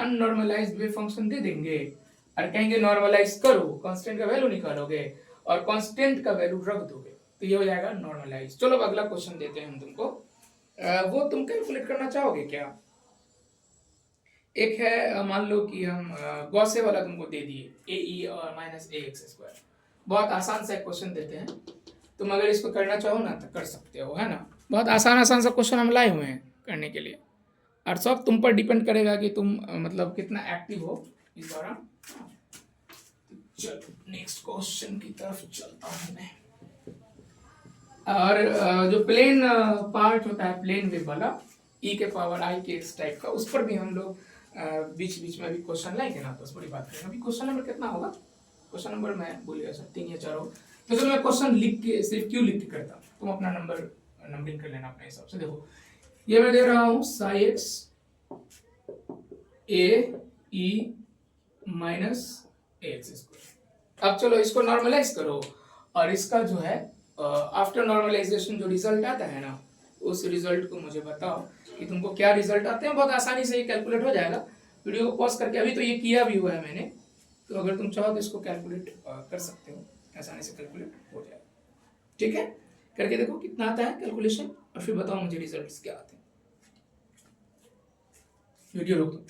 अननॉर्मलाइज्ड वेव फंक्शन दे देंगे और कहेंगे नॉर्मलाइज करो, कांस्टेंट का वैल्यू निकालोगे और कांस्टेंट का वैल्यू रख दोगे, तो ये हो जाएगा नॉर्मलाइज। चलो अगला क्वेश्चन देते हैं हम तुमको, वो तुम कैलकुलेट करना चाहोगे क्या? एक है, मान लो कि हम गॉसे वाला तुमको दे दिए, ए ई और माइनस ए एक्स स्क्वायर, बहुत आसान सा क्वेश्चन देते हैं, तुम अगर इसको करना चाहो ना तो कर सकते हो, है ना। बहुत आसान आसान सा क्वेश्चन हम लाए हुए हैं करने के लिए, और सब तुम पर डिपेंड करेगा कि तुम मतलब कितना एक्टिव हो इस दौरान। चलो नेक्स्ट क्वेश्चन की तरफ चलता हूं मैं। और जो प्लेन पार्ट होता है, प्लेन वेव वाला, ई के पावर आई के एक्स टाइप का, उस पर भी हम लोग बीच बीच में अभी क्वेश्चन लाएंगे ना, तो उस पर बात करेंगे। अभी क्वेश्चन नंबर कितना होगा? क्वेश्चन नंबर मैं भूल गया सर, 3 या 4 होगा। तो चलो मैं क्वेश्चन लिख के, सिर्फ क्यों लिख के करता हूँ, तुम अपना नंबरिंग कर लेना अपने हिसाब से। देखो ये मैं दे रहा हूँ साई एक्स ए ई माइनस ए एक्स स्क्वायर। अब चलो इसको नॉर्मलाइज करो और इसका जो है आफ्टर नॉर्मलाइजेशन जो रिजल्ट आता है ना, उस रिजल्ट को मुझे बताओ कि तुमको क्या रिजल्ट आते हैं। बहुत आसानी से ये कैलकुलेट हो जाएगा। वीडियो को पॉज करके, अभी तो ये किया भी हुआ है मैंने, तो अगर तुम चाहो तो इसको कैलकुलेट कर सकते हो, आसानी से कैलकुलेट हो जाएगा। ठीक है, करके देखो कितना आता है कैलकुलेशन, और फिर बताओ मुझे रिजल्ट्स क्या आते हैं। वीडियो रोक दो।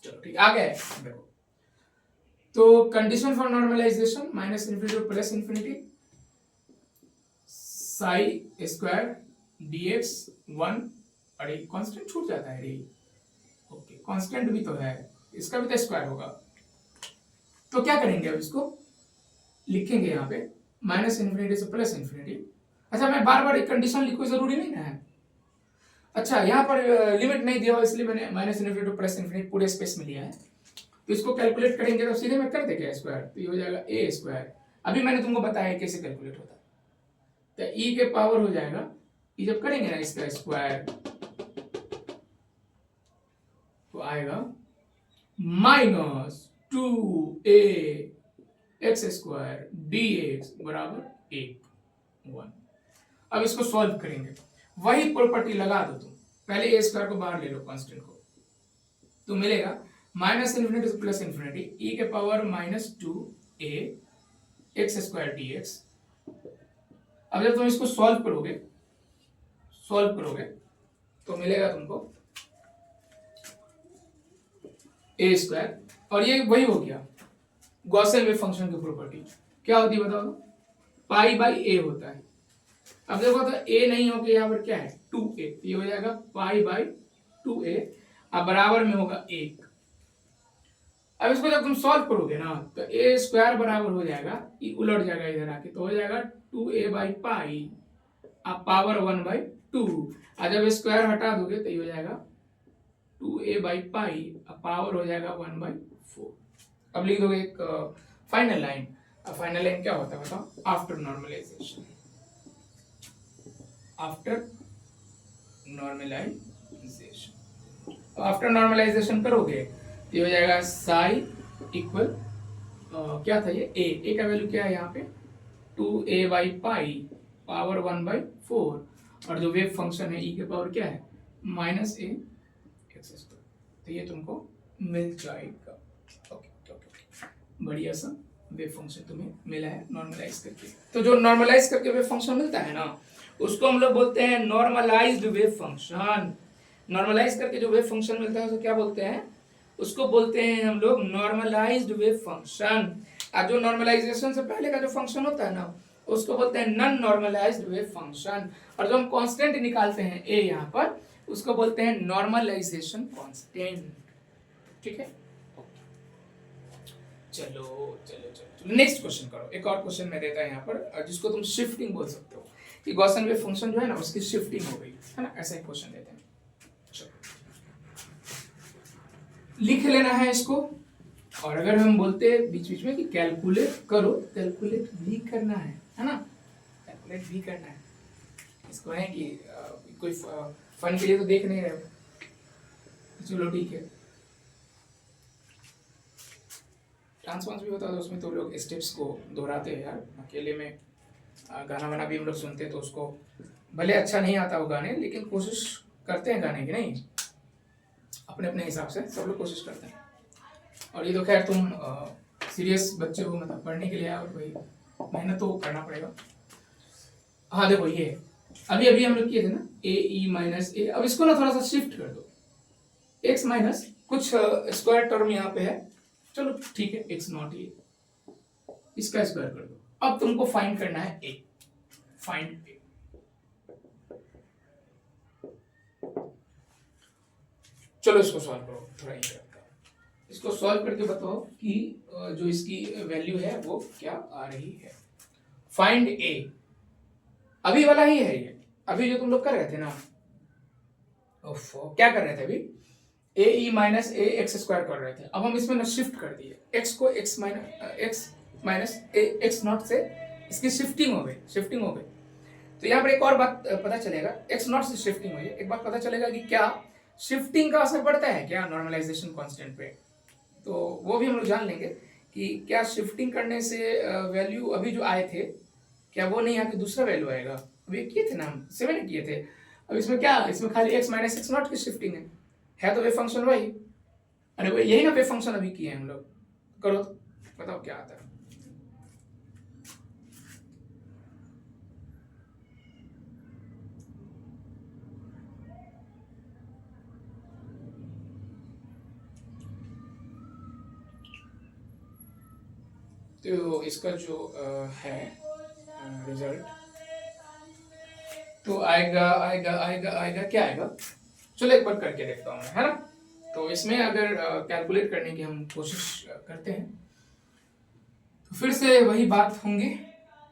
चलो ठीक, आ गया है देखो। तो condition for normalization minus infinity to plus infinity psi square dx 1, अरे कांस्टेंट छूट जाता है रे। ओके, कांस्टेंट भी तो है, इसका भी तो स्क्वायर होगा। तो क्या करेंगे, अब इसको लिखेंगे यहाँ पे माइनस इन्फिनिटी से प्लस इन्फिनिटी। अच्छा, मैं बार बार एक कंडीशन लिखूं, जरूरी नहीं ना है। अच्छा, यहाँ पर लिमिट नहीं दिया हो, इसलिए मैंने minus infinity to plus infinity पूरे स्पेस में लिया है। तो इसको कैलकुलेट करेंगे तो सीधे में कर देंगे स्क्वायर, तो ये हो जाएगा ए स्क्वायर। अभी मैंने तुमको बताया कैसे कैलकुलेट होता है। तो ई के पावर हो जाएगा, ये जब करेंगे ना इसका स्क्वायर तो आएगा -2a एक्स स्क्वायर dx बराबर 1। अब इसको सॉल्व करेंगे, वही प्रॉपर्टी लगा दो तुम। पहले ए स्क्वायर को बाहर ले लो, कांस्टेंट को, तो मिलेगा माइनस इन्फिनिटी से प्लस इन्फिनिटी ई के power -2a x square dx। अब जब तुम इसको सॉल्व करोगे तो मिलेगा तुमको ए स्क्वायर, और ये वही हो गया गॉसेल वेव फंक्शन की प्रॉपर्टी। क्या होती है बताओ तो? पाई बाई ए होता है। अब देखो तो ए नहीं होगा, यहाँ पर क्या है 2a, ये हो जाएगा पाई बाई 2a, अब बराबर में होगा 1। अब इसको जब तुम सॉल्व करोगे ना तो ए स्क्वायर बराबर हो जाएगा, ये उलट जाएगा इधर आके, तो हो जाएगा 2a बाई पाई अब पावर 1/2। और जब स्क्वायर हटा दोगे तो ये हो जाएगा 2a बाई पाई अब पावर हो जाएगा 1/4। अब लिख दोगे एक फाइनल लाइन। अब फाइनल लाइन क्या होता है बताओ? आफ्टर नॉर्मलाइजेशन, आफ्टर नॉर्मलाइजेशन करोगे तो ये हो जाएगा साई इक्वल क्या था ये ए का वैल्यू क्या है यहाँ पे 2a बाई पाई पावर 1/4, और जो वेव फंक्शन है e के पावर क्या है -a एक्स स्क्वायर। तो ये तुमको मिल जाएगा। ओके, बढ़िया सा वेव फंक्शन तुम्हें मिला है नॉर्मलाइज करके। तो जो नॉर्मलाइज करके वेव फंक्शन मिलता है ना, उसको हम लोग बोलते हैं नॉर्मलाइज्ड वेव फंक्शन। नॉर्मलाइज करके जो वेव फंक्शन मिलता है उसको क्या बोलते हैं? उसको बोलते हैं हम लोग नॉर्मलाइज्ड वेव फंक्शन। और जो नॉर्मलाइजेशन से पहले का जो फंक्शन होता है ना, उसको बोलते हैं नॉन नॉर्मलाइज्ड वेव फंक्शन। और जो हम कांस्टेंट निकालते हैं ए यहाँ पर, उसको बोलते हैं नॉर्मलाइजेशन कांस्टेंट। ठीक है, चलो नेक्स्ट क्वेश्चन करो। एक और क्वेश्चन मैं देता है यहाँ पर, जिसको तुम शिफ्टिंग बोल सकते हो, कि गॉसियन वेव फंक्शन जो है ना उसकी शिफ्टिंग हो गई है ना, ऐसा एक क्वेश्चन देते हैं। लिख लेना है इसको, और अगर हम बोलते हैं बीच बीच में कि कैलकुलेट करो, कैलकुलेट भी करना है ना, कैलकुलेट भी करना है। इसको है कि कोई फन के लिए तो देख नहीं रहे, चलो ठीक है। डांस वांस भी होता है तो उसमें तो लोग स्टेप्स को दोहराते हैं यार। अकेले में गाना वाना भी हम लोग सुनते हैं तो उसको भले अच्छा नहीं आता वो गाने, लेकिन कोशिश करते हैं गाने की, नहीं अपने अपने हिसाब से सब लोग कोशिश करते हैं। और ये तो खैर तुम सीरियस बच्चे हो, मतलब पढ़ने के लिए आओ, भाई मेहनत तो करना पड़ेगा। हाँ देखो ये अभी अभी हम लोग किए थे ना -a। अब इसको ना थोड़ा सा शिफ्ट कर दो, x माइनस कुछ स्क्वायर टर्म यहाँ पे है, चलो ठीक है x नॉट ए, इसका स्क्वायर कर दो। अब तुमको फाइंड करना है a, फाइंड a। चलो इसको सॉल्व करो, थोड़ा ही करता हूं। इसको सॉल्व करके बताओ कि जो इसकी वैल्यू है वो क्या आ रही है। फाइंड a, अभी वाला ही है ये, अभी जो तुम लोग कर रहे थे ना, क्या कर रहे थे अभी, ए माइनस ए एक्स स्क्वायर कर रहे थे। अब हम इसमें ना शिफ्ट कर दिए, x को x माइनस एक्स नॉट से इसकी शिफ्टिंग हो गई। तो यहाँ पर एक और बात पता चलेगा, x नॉट से शिफ्टिंग हुई है, एक बात पता चलेगा कि क्या शिफ्टिंग का असर पड़ता है क्या नॉर्मलाइजेशन कांस्टेंट पे। तो वो भी हम लोग जान लेंगे कि क्या शिफ्टिंग करने से वैल्यू अभी जो आए थे क्या वो नहीं आके दूसरा वैल्यू आएगा? अब ये किए थे ना हम, 7 किए थे। अब इसमें क्या, इसमें खाली x माइनस एक्स नॉट की शिफ्टिंग है तो वेव फंक्शन वही। अरे वो यही ना वेव फंक्शन अभी किए हैं हम लोग। करो तो बताओ क्या आता है। तो इसका जो है रिजल्ट तो आएगा आएगा आएगा आएगा क्या आएगा, चलो एक बार करके देखता हूँ मैं, है ना। तो इसमें अगर कैलकुलेट करने की हम कोशिश करते हैं तो फिर से वही बात होंगी।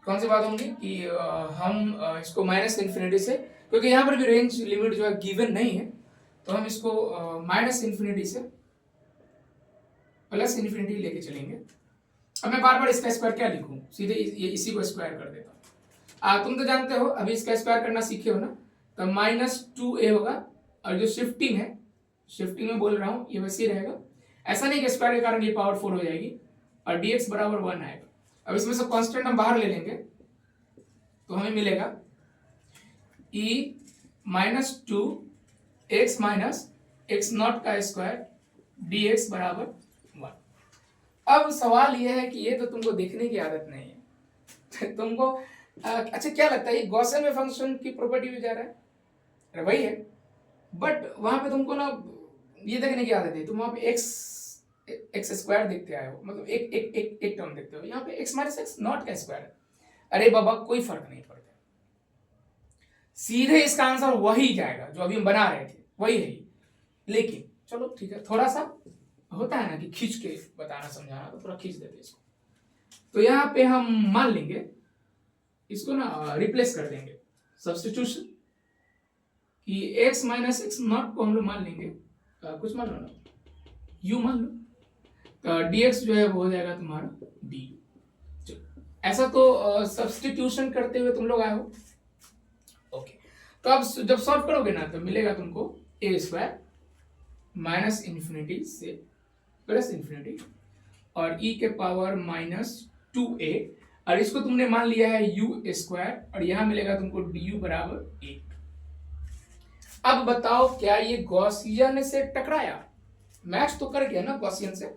कौन सी बात होंगी कि हम इसको माइनस इन्फिनिटी से, क्योंकि यहाँ पर भी रेंज लिमिट जो है गिवन नहीं है, तो हम इसको माइनस इन्फिनिटी से प्लस इन्फिनिटी लेके चलेंगे। अब मैं बार बार इसका स्क्वायर क्या लिखूं, सीधे इसी को स्क्वायर कर देता हूँ। तुम तो जानते हो अभी इसका स्क्वायर करना सीखे हो ना, तो -2a होगा। और जो शिफ्टिंग है, शिफ्टिंग में बोल रहा हूँ, ये वैसे ही रहेगा। ऐसा नहीं कि स्क्वायर के कारण ये पावर 4 हो जाएगी और dx बराबर 1 आएगा। अब इसमें से कांस्टेंट हम बाहर ले लेंगे तो हमें मिलेगा e -2x minus x not का स्क्वायर dx बराबर 1। अब सवाल यह है कि ये तो तुमको देखने की आदत नहीं है तुमको अच्छा क्या लगता है ये गॉसियन में फंक्शन की प्रॉपर्टी में जा रहा है? अरे वही है, बट वहां पे तुमको ना ये देखने की आदत है, तुम वहां पे एक्स स्क्वायर देखते आए हो, मतलब एक एक एक एक टर्म देखते हो। यहाँ पे एक्स माइनस एक्स नॉट का स्क्वायर है। अरे बाबा कोई फर्क नहीं पड़ता, सीधे इसका आंसर वही जाएगा जो अभी हम बना रहे थे, वही है। लेकिन चलो ठीक है, थोड़ा सा होता है ना कि खींच के बताना समझाना, तो थोड़ा खींच देते इसको। तो यहाँ पे हम मान लेंगे इसको ना रिप्लेस कर देंगे, सब्स्टिट्यूशन, कि x माइनस एक्स नॉट को हम लोग मान लेंगे कुछ मान लो ना, u मान लो, तो dx जो है वो हो जाएगा तुम्हारा du। चलो ऐसा तो सब्स्टिट्यूशन करते हुए तुम लोग आए हो। ओके, तो अब जब सॉल्व करोगे ना तो मिलेगा तुमको a स्क्वायर माइनस इन्फिनिटी से प्लस इन्फिनिटी और e के पावर -2a, और इसको तुमने मान लिया है u स्क्वायर, और यहां मिलेगा तुमको du बराबर 1। अब बताओ क्या ये गॉसियन से टकराया? मैच तो कर गया ना गॉसियन से।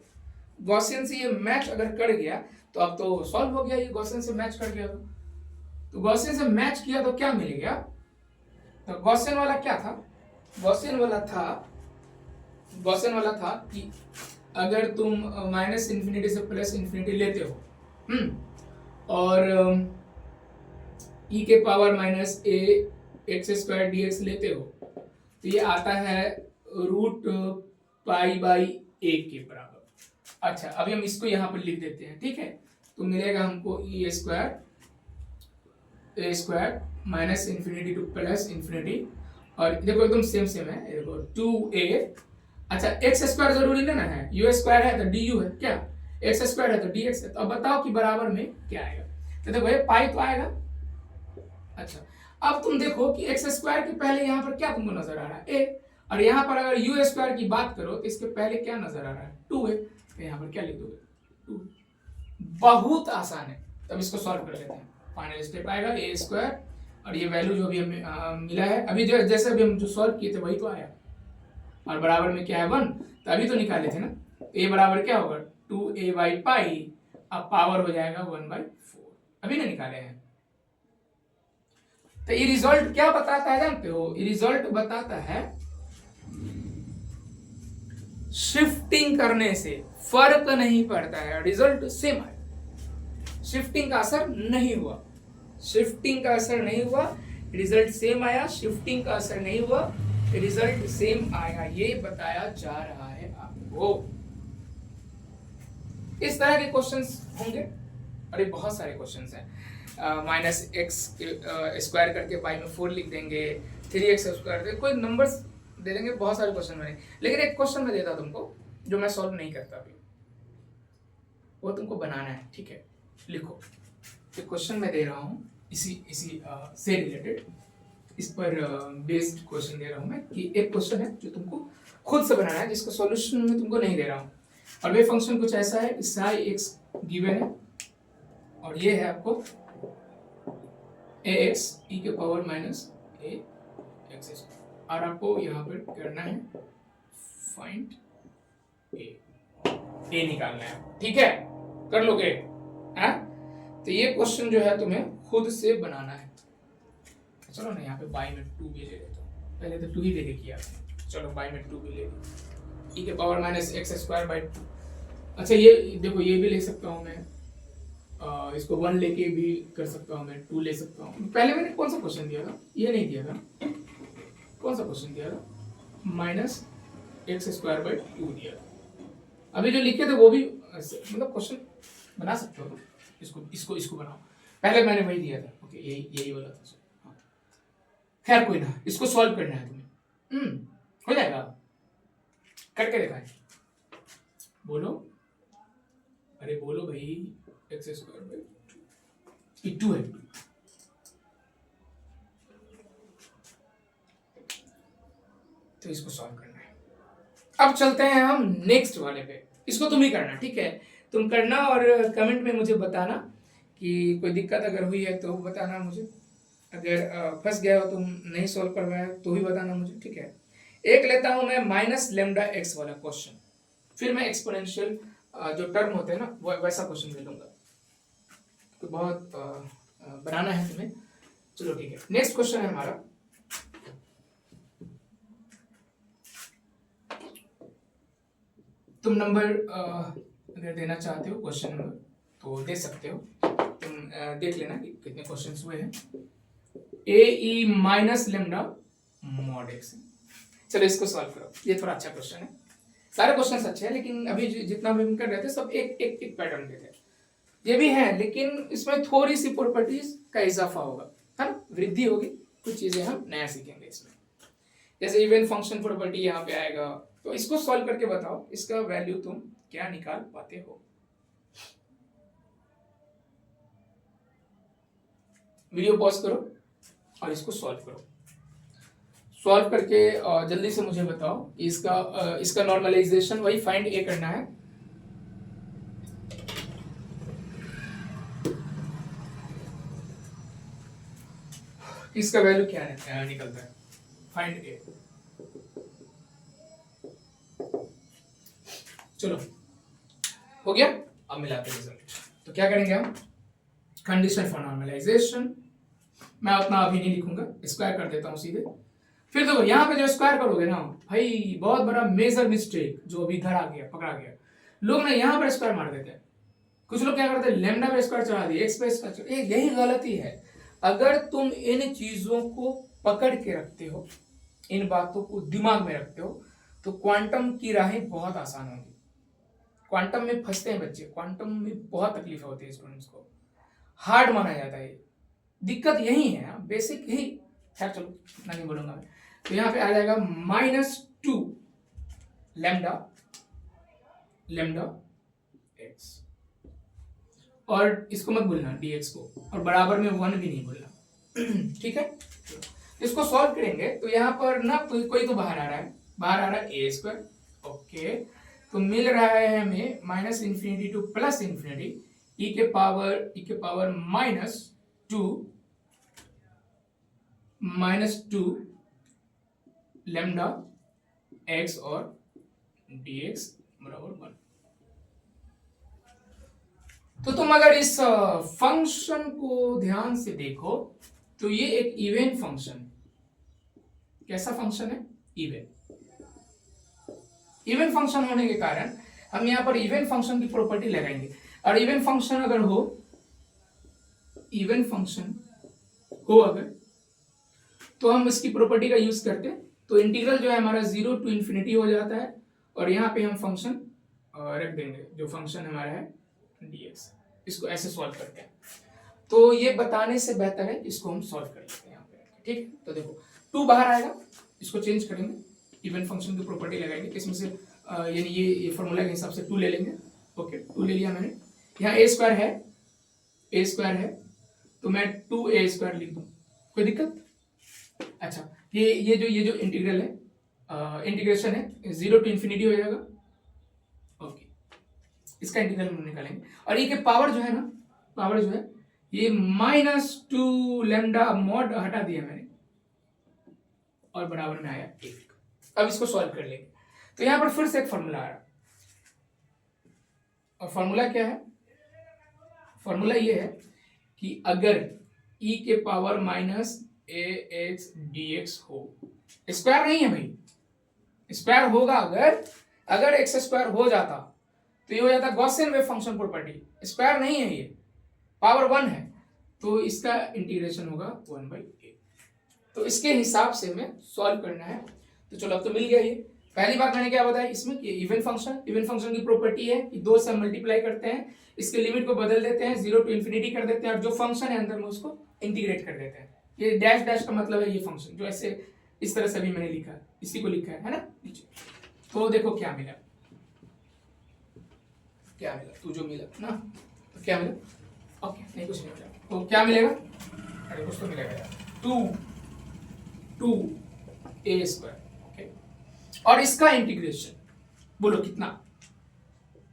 गॉसियन से ये मैच अगर कर गया तो अब तो सॉल्व हो गया, ये गॉसियन से मैच कर गया तो गॉसियन से मैच किया तो क्या मिलेगा? तो गॉसियन वाला क्या था? गॉसियन वाला था कि अगर तुम माइनस इन्फिनिटी से प्लस इन्फिनिटी लेते हो और e के पावर -a(x² dx लेते हो तो ये आता है √π/a के बराबर। अच्छा अभी हम इसको यहाँ पर लिख देते हैं, ठीक है। तो मिलेगा हमको e square minus infinity to plus infinity, और देखो एकदम सेम है, देखो 2a। अच्छा एक्स स्क्वायर जरूरी लेना है, u स्क्वायर है तो du है, क्या एक्स स्क्वायर है तो dx है। तो अब बताओ कि बराबर में क्या आएगा? तो देखो ये पाई तो आएगा। अच्छा अब तुम देखो कि एक्स स्क्वायर के पहले यहाँ पर क्या तुमको नजर आ रहा है? a, और यहाँ पर अगर u स्क्वायर की बात करो तो इसके पहले क्या नजर आ रहा है? 2 है। तो यहाँ पर क्या लिख दोगे? 2। बहुत आसान है, तब इसको सॉल्व कर लेते हैं। फाइनल स्टेप आएगा a स्क्वायर, और ये वैल्यू जो अभी हमें मिला है, अभी जो जैसे अभी हम जो सॉल्व किए थे वही तो आया, और बराबर में क्या है 1, तो अभी तो निकाले थे ना। a बराबर क्या होगा? 2a/π, अब पावर हो जाएगा 1/4, अभी ना निकाले हैं। तो ये रिजल्ट क्या बताता है जानते हो? ये रिजल्ट बताता है शिफ्टिंग करने से फर्क नहीं पड़ता है, रिजल्ट सेम है। शिफ्टिंग का असर नहीं हुआ, शिफ्टिंग का असर नहीं हुआ, रिजल्ट सेम आया। शिफ्टिंग का असर नहीं हुआ, रिजल्ट सेम आया, ये बताया जा रहा है आपको। इस तरह के क्वेश्चंस होंगे, अरे बहुत सारे क्वेश्चंस हैं। -x² करके पाई में 4 लिख देंगे, 3x², कोई नंबर्स दे देंगे, बहुत सारे क्वेश्चन बने। लेकिन एक क्वेश्चन मैं देता तुमको जो मैं सॉल्व नहीं करता अभी, वो तुमको बनाना है, ठीक है। लिखो, एक क्वेश्चन मैं दे रहा हूँ इसी से रिलेटेड, इस पर बेस्ड क्वेश्चन दे रहा हूँ मैं, कि एक क्वेश्चन है जो तुमको खुद से बनाना है, जिसका सॉल्यूशन मैं तुमको नहीं दे रहा हूँ। और वे फंक्शन कुछ ऐसा है कि साई x गिवन है, और ये है आपको ए एक्स ई के पावर माइनस ए एक्स स्क्वायर, और आपको यहाँ पर करना है फाइंड ए निकालना है, ठीक है, कर लोगे? हाँ, तो ये क्वेश्चन जो है तुम्हें खुद से बनाना है। चलो ना यहाँ पे बाई में 2 भी ले लेता हूँ, पहले तो 2 ही लेके किया था, चलो बाई में 2 भी ले ली, ई के power minus X square by 2। अच्छा ये देखो, ये भी ले सकता हूँ मैं, इसको 1 लेके भी कर सकता हूँ मैं, 2 ले सकता हूँ। पहले मैंने कौन सा क्वेश्चन दिया था? ये नहीं दिया था, कौन सा क्वेश्चन दिया था? माइनस एक्स स्क्वायर बाई 2 दिया था। अभी जो लिखे थे वो भी मतलब क्वेश्चन बना सकते हो, इसको बनाओ, पहले मैंने वही दिया था। ओके, यही वाला था। खैर कोई ना, इसको सॉल्व करना है तुम्हें। हो जाएगा, करके देखा है। बोलो, अरे बोलो भाई, एक्स स्क्वायर बाई 2 है। तो इसको सॉल्व करना है। अब चलते हैं हम नेक्स्ट वाले पे, इसको तुम ही करना, ठीक है? तुम करना और कमेंट में मुझे बताना कि कोई दिक्कत अगर हुई है तो बताना मुझे, अगर फंस गया हो तुम, नहीं सॉल्व कर पाया तो भी बताना मुझे, ठीक है? एक लेता हूं मैं माइनस लेमडा एक्स वाला क्वेश्चन, फिर मैं एक्सपोनेंशियल जो टर्म होते हैं ना वैसा क्वेश्चन ले लूंगा, तो बहुत बनाना है तुम्हें। चलो ठीक है, नेक्स्ट क्वेश्चन है हमारा, तुम नंबर अगर देना चाहते हो क्वेश्चन नंबर तो दे सकते हो। तुम देख लेना कि कितने क्वेश्चंस हुए हैं। ए E minus lambda mod x. चलो इसको सॉल्व करो, ये थोड़ा अच्छा क्वेश्चन है, सारे क्वेश्चंस अच्छे हैं, लेकिन अभी जितना भी हम कर रहे थे सब एक एक एक पैटर्न के थे। ये भी है, लेकिन इसमें थोड़ी सी प्रॉपर्टीज का इजाफा होगा, है ना, वृद्धि होगी, कुछ चीजें हम नया सीखेंगे इसमें। जैसे इवन फंक्शन प्रॉपर्टी यहाँ पे आएगा, तो इसको सॉल्व करके बताओ इसका वैल्यू तुम क्या निकाल पाते हो। वीडियो पॉज करो और इसको सॉल्व करो। सॉल्व करके जल्दी से मुझे बताओ इसका नॉर्मलाइजेशन वही फाइंड ए करना है। इसका वैल्यू क्या निकलता है, फाइंड ए। चलो हो गया, अब मिलाते हैं रिजल्ट। तो क्या करेंगे हम, कंडीशन फॉर नॉर्मलाइजेशन, मैं उतना अभी नहीं लिखूंगा, स्क्वायर कर देता हूं सीधे। फिर देखो यहाँ पे जो स्क्वायर करोगे ना भाई, बहुत बड़ा मेजर मिस्टेक जो अभी इधर आ गया, पकड़ा गया। लोग ना यहाँ पर स्क्वायर मार देते हैं, कुछ लोग क्या करते हैं लेमडा पे स्क्वायर चढ़ा दिए, एक्स पे स्क्वायर, यही गलती है। अगर तुम इन चीजों को पकड़ के रखते हो, इन बातों को दिमाग में रखते हो, तो क्वांटम की राहें बहुत आसान होंगी। क्वांटम में फंसते हैं बच्चे, क्वांटम में बहुत तकलीफ होती है स्टूडेंट्स को, हार्ड माना जाता है, दिक्कत यही है, बेसिक यही। खैर चलो इतना नहीं बोलूंगा मैं। तो यहाँ पे आ जाएगा -2 लेमडा एक्स, और इसको मत भूलना dx को, और बराबर में 1 भी नहीं भूलना ठीक है। इसको सॉल्व करेंगे तो यहाँ पर ना कोई तो बाहर आ रहा है ए स्क्वायर। ओके, तो मिल रहा है हमें -∞ टू +∞ e के पावर -2 लेमडा एक्स और dx बराबर 1। तो तुम अगर इस फंक्शन को ध्यान से देखो तो ये एक इवन फंक्शन, कैसा फंक्शन है, इवन फंक्शन होने के कारण हम यहाँ पर इवन फंक्शन की प्रॉपर्टी लगाएंगे। और इवन फंक्शन अगर हो, अगर तो हम इसकी प्रॉपर्टी का यूज करते हैं, तो इंटीग्रल जो है हमारा 0 to ∞ हो जाता है, और यहाँ पे हम फंक्शन रख देंगे, जो फंक्शन हमारा है dx। इसको ऐसे सॉल्व करते हैं, तो ये बताने से बेहतर है इसको हम सॉल्व कर लेते हैं यहाँ पे, ठीक है। तो देखो 2 बाहर आएगा, इसको चेंज करेंगे, इवन फंक्शन की प्रॉपर्टी लगाएंगे, इसमें से यानी ये फॉर्मूला के हिसाब से 2 ले लेंगे। ओके, 2 ले लिया मैंने। यहाँ ए स्क्वायर है, तो मैं 2a² लिख दूं, कोई दिक्कत? अच्छा, ये जो इंटीग्रल है, इंटीग्रेशन है, 0 to ∞ हो जाएगा। ओके, इसका इंटीग्रल हम निकालेंगे, और ये के पावर जो है ये -2 लैम्डा मॉड हटा दिया मैंने और बराबर में आया 1। अब इसको सॉल्व कर लेंगे। तो यहां पर फिर से एक फॉर्मूला आ रहा, और फॉर्मूला क्या है? फॉर्मूला ये है कि अगर e के पावर -ax dx हो, स्क्वायर नहीं है भाई, स्क्वायर होगा अगर एक्स स्क्वायर हो जाता तो ये हो जाता Gaussian wave function property. Square नहीं है, ये पावर 1 है, तो इसका इंटीग्रेशन होगा 1/a। तो इसके हिसाब से हमें सॉल्व करना है। तो चलो अब तो मिल गया ये। पहली बात मैंने क्या बताया इसमें कि इवन फंक्शन की प्रॉपर्टी है कि 2 से हम मल्टीप्लाई करते हैं, इसके लिमिट को बदल देते हैं, 0 to infinity कर देते हैं, और जो फंक्शन है अंदर में उसको इंटीग्रेट कर देते हैं। ये डैश डैश का मतलब है ये फंक्शन, जो ऐसे इस तरह से भी मैंने लिखा, इसी को लिखा है ना नीचे। तो देखो क्या मिला, क्या मिला, तू जो मिला ना, तो क्या मिला? ओके, नहीं कुछ नहीं मिला, तो क्या मिलेगा? अरे कुछ तो मिलेगा यार, 2a²। ओके, और इसका इंटीग्रेशन बोलो कितना,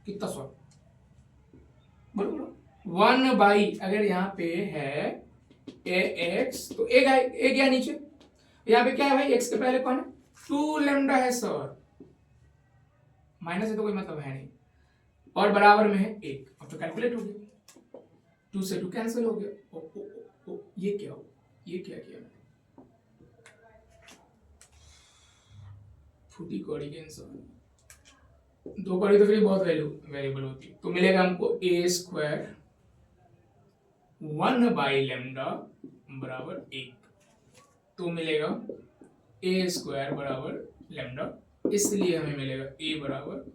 कितना सॉल्व, बोलो बोलो। 1/, अगर यहाँ पे है ax तो a गया नीचे, यहाँ पे क्या है भाई, x के पहले कौन है? 2 लैम्डा है सर, माइनस है तो कोई मतलब है नहीं, और बराबर में है 1। अब तो कैलकुलेट हो गया, 2 से 2 कैंसिल हो गया। ओ, ये क्या हो, ये क्या किया मैंने, फूटी कौड़ी के इंसान, 2 कौड़ी तो फिर बहुत वेरिएबल होती है। तो मिलेगा हमको a² 1/λ बराबर 1, तो मिलेगा a² बराबर लैम्डा, इसलिए हमें मिलेगा a बराबर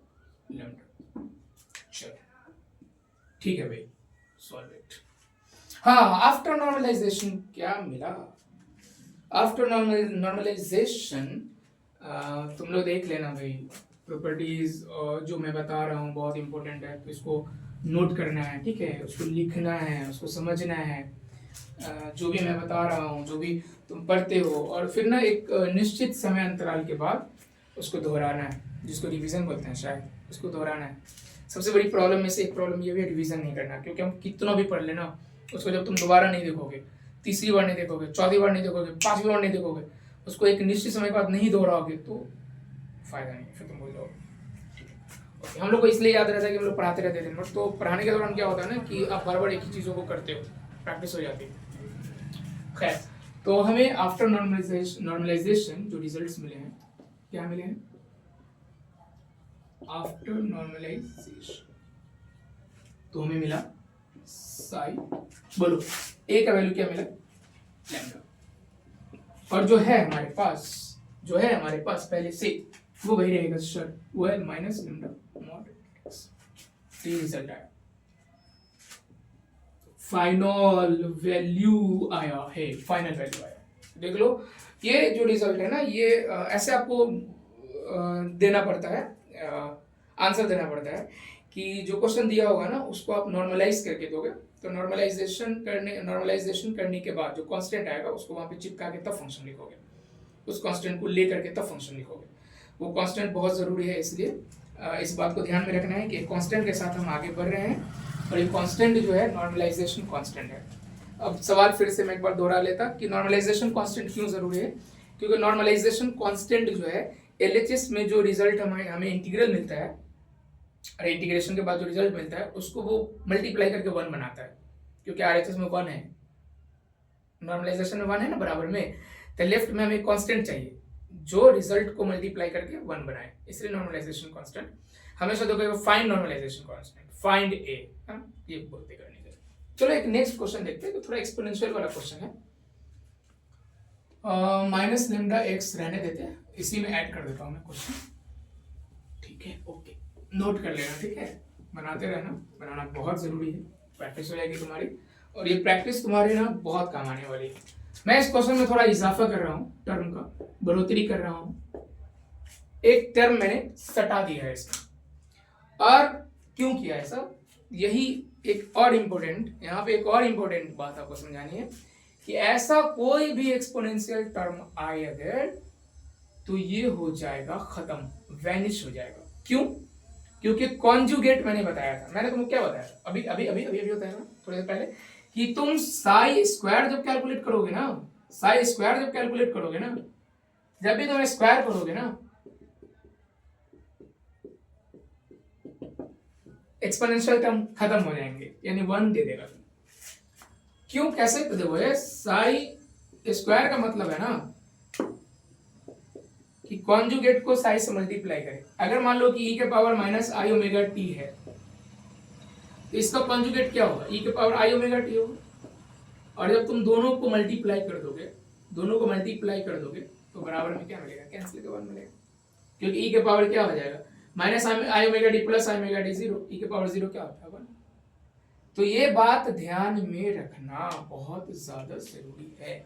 लैम्डा। चलो ठीक है भाई, सॉल्व इट। हाँ, आफ्टर नॉर्मलाइजेशन क्या मिला? आफ्टर नॉर्मलाइजेशन तुम लोग देख लेना भाई, प्रॉपर्टीज जो मैं बता रहा हूँ बहुत इंपॉर्टेंट है, तो इसको नोट करना है, ठीक है, उसको लिखना है, उसको समझना है। जो भी मैं बता रहा हूँ, जो भी तुम पढ़ते हो, और फिर ना एक निश्चित समय अंतराल के बाद उसको दोहराना है, जिसको रिवीजन बोलते हैं शायद, उसको दोहराना है। सबसे बड़ी प्रॉब्लम में से एक प्रॉब्लम ये भी है रिवीजन नहीं करना, क्योंकि हम कितना भी पढ़ लेना, उसको जब तुम दोबारा नहीं देखोगे, तीसरी बार नहीं देखोगे, चौथी बार नहीं देखोगे, 5वीं बार नहीं देखोगे, उसको एक निश्चित समय के बाद नहीं दोहराओगे तो फायदा नहीं, फिर तुम भूल जाओगे। हम लोग को इसलिए याद रहता है कि हम लोग पढ़ाते रहते दिन भर, तो पढ़ाने के दौरान क्या होता है ना कि आप बार बार एक ही चीज़ों को करते हो, प्रैक्टिस हो जाती है। खैर, तो हमें आफ्टर नॉर्मलाइजेशन जो रिजल्ट्स मिले हैं, क्या मिले हैं? आफ्टर नॉर्मलाइजेशन तो हमें मिला साई, बोलो a का वैल्यू क्या मिला? लैम्डा। और जो है हमारे पास पहले से वो वही रहेगा सर, वो है -λ mod x। ये रिजल्ट आया, फाइनल वैल्यू आया है, फाइनल वैल्यू आया, देख लो। ये जो रिजल्ट है ना, ये ऐसे आपको देना पड़ता है, आंसर देना पड़ता है कि जो क्वेश्चन दिया होगा ना उसको आप नॉर्मलाइज करके दोगे, तो नॉर्मलाइजेशन करने के बाद जो कांस्टेंट आएगा उसको वहाँ पे चिपका के तब फंक्शन लिखोगे, उस कांस्टेंट को ले करके तब फंक्शन लिखोगे। वो कांस्टेंट बहुत ज़रूरी है, इसलिए इस बात को ध्यान में रखना है कि कांस्टेंट के साथ हम आगे बढ़ रहे हैं, और ये कांस्टेंट जो है नॉर्मलाइजेशन कांस्टेंट है। अब सवाल फिर से मैं एक बार दोहरा लेता कि नॉर्मलाइजेशन कांस्टेंट क्यों ज़रूरी है, क्योंकि नॉर्मलाइजेशन कांस्टेंट जो है एलएचएस में जो रिजल्ट हमें इंटीग्रल मिलता है, और इंटीग्रेशन के बाद जो रिजल्ट मिलता है उसको वो मल्टीप्लाई करके 1 बनाता है, क्योंकि आरएचएस में 1 है, नॉर्मलाइजेशन में 1 है ना बराबर में, तो लेफ्ट में हमें कांस्टेंट चाहिए जो रिजल्ट को मल्टीप्लाई करके 1 बनाए, इसलिए नॉर्मलाइजेशन कांस्टेंट हमेशा देखो, फाइंड नॉर्मलाइजेशन कांस्टेंट, फाइंड ए, ये बोलते करने के। चलो एक नेक्स्ट क्वेश्चन देखते हैं, तो थोड़ा एक्सपोनेंशियल वाला क्वेश्चन है, -λx रहने देते हैं, इसी में ऐड कर देता हूँ मैं क्वेश्चन, ठीक है, ओके, नोट कर लेना, ठीक है, बनाते रहना, बनाना बहुत ज़रूरी है, प्रैक्टिस हो जाएगी तुम्हारी, और ये प्रैक्टिस तुम्हारे ना बहुत काम आने वाली है। मैं इस क्वेश्चन में थोड़ा इजाफा कर रहा हूँ, टर्म का बढ़ोतरी कर रहा हूँ, एक टर्म मैंने सटा दिया है इसमें। और क्यों किया ऐसा, यही एक और इम्पोर्टेंट, यहाँ पे एक और इम्पोर्टेंट बात आपको समझानी है कि ऐसा कोई भी एक्सपोनेंशियल टर्म आए अगर, तो ये हो जाएगा खत्म, वैनिश हो जाएगा। क्यों? क्योंकि कॉन्जुगेट मैंने बताया था, मैंने तुमको क्या बताया था अभी बताया ना थोड़ी देर पहले, कि तुम साई स्क्वायर जब कैलकुलेट करोगे ना, साई स्क्वायर जब कैलकुलेट करोगे ना, जब भी तुम स्क्वायर करोगे ना, एक्सपोनेंशियल टर्म खत्म हो जाएंगे, यानी 1 दे देगा। क्यों, कैसे देखो, साई स्क्वायर का मतलब है ना कि कॉन्जुगेट को साई से मल्टीप्लाई करें। अगर मान लो कि ई के पावर माइनस आई ओमेगा टी है, तो इसका कॉन्जुगेट क्या होगा, ई के पावर आई ओमेगा टी होगा। और जब तुम दोनों को मल्टीप्लाई कर दोगे, दोनों को मल्टीप्लाई कर दोगे तो बराबर में क्या मिलेगा, कैंसिल के बाद मिलेगा, क्योंकि ई के पावर क्या हो जाएगा, माइनस आई ओमेगा टी प्लस आई ओमेगा टी 0, ई के पावर 0 क्या होता है 1। तो ये बात ध्यान में रखना बहुत ज्यादा जरूरी है।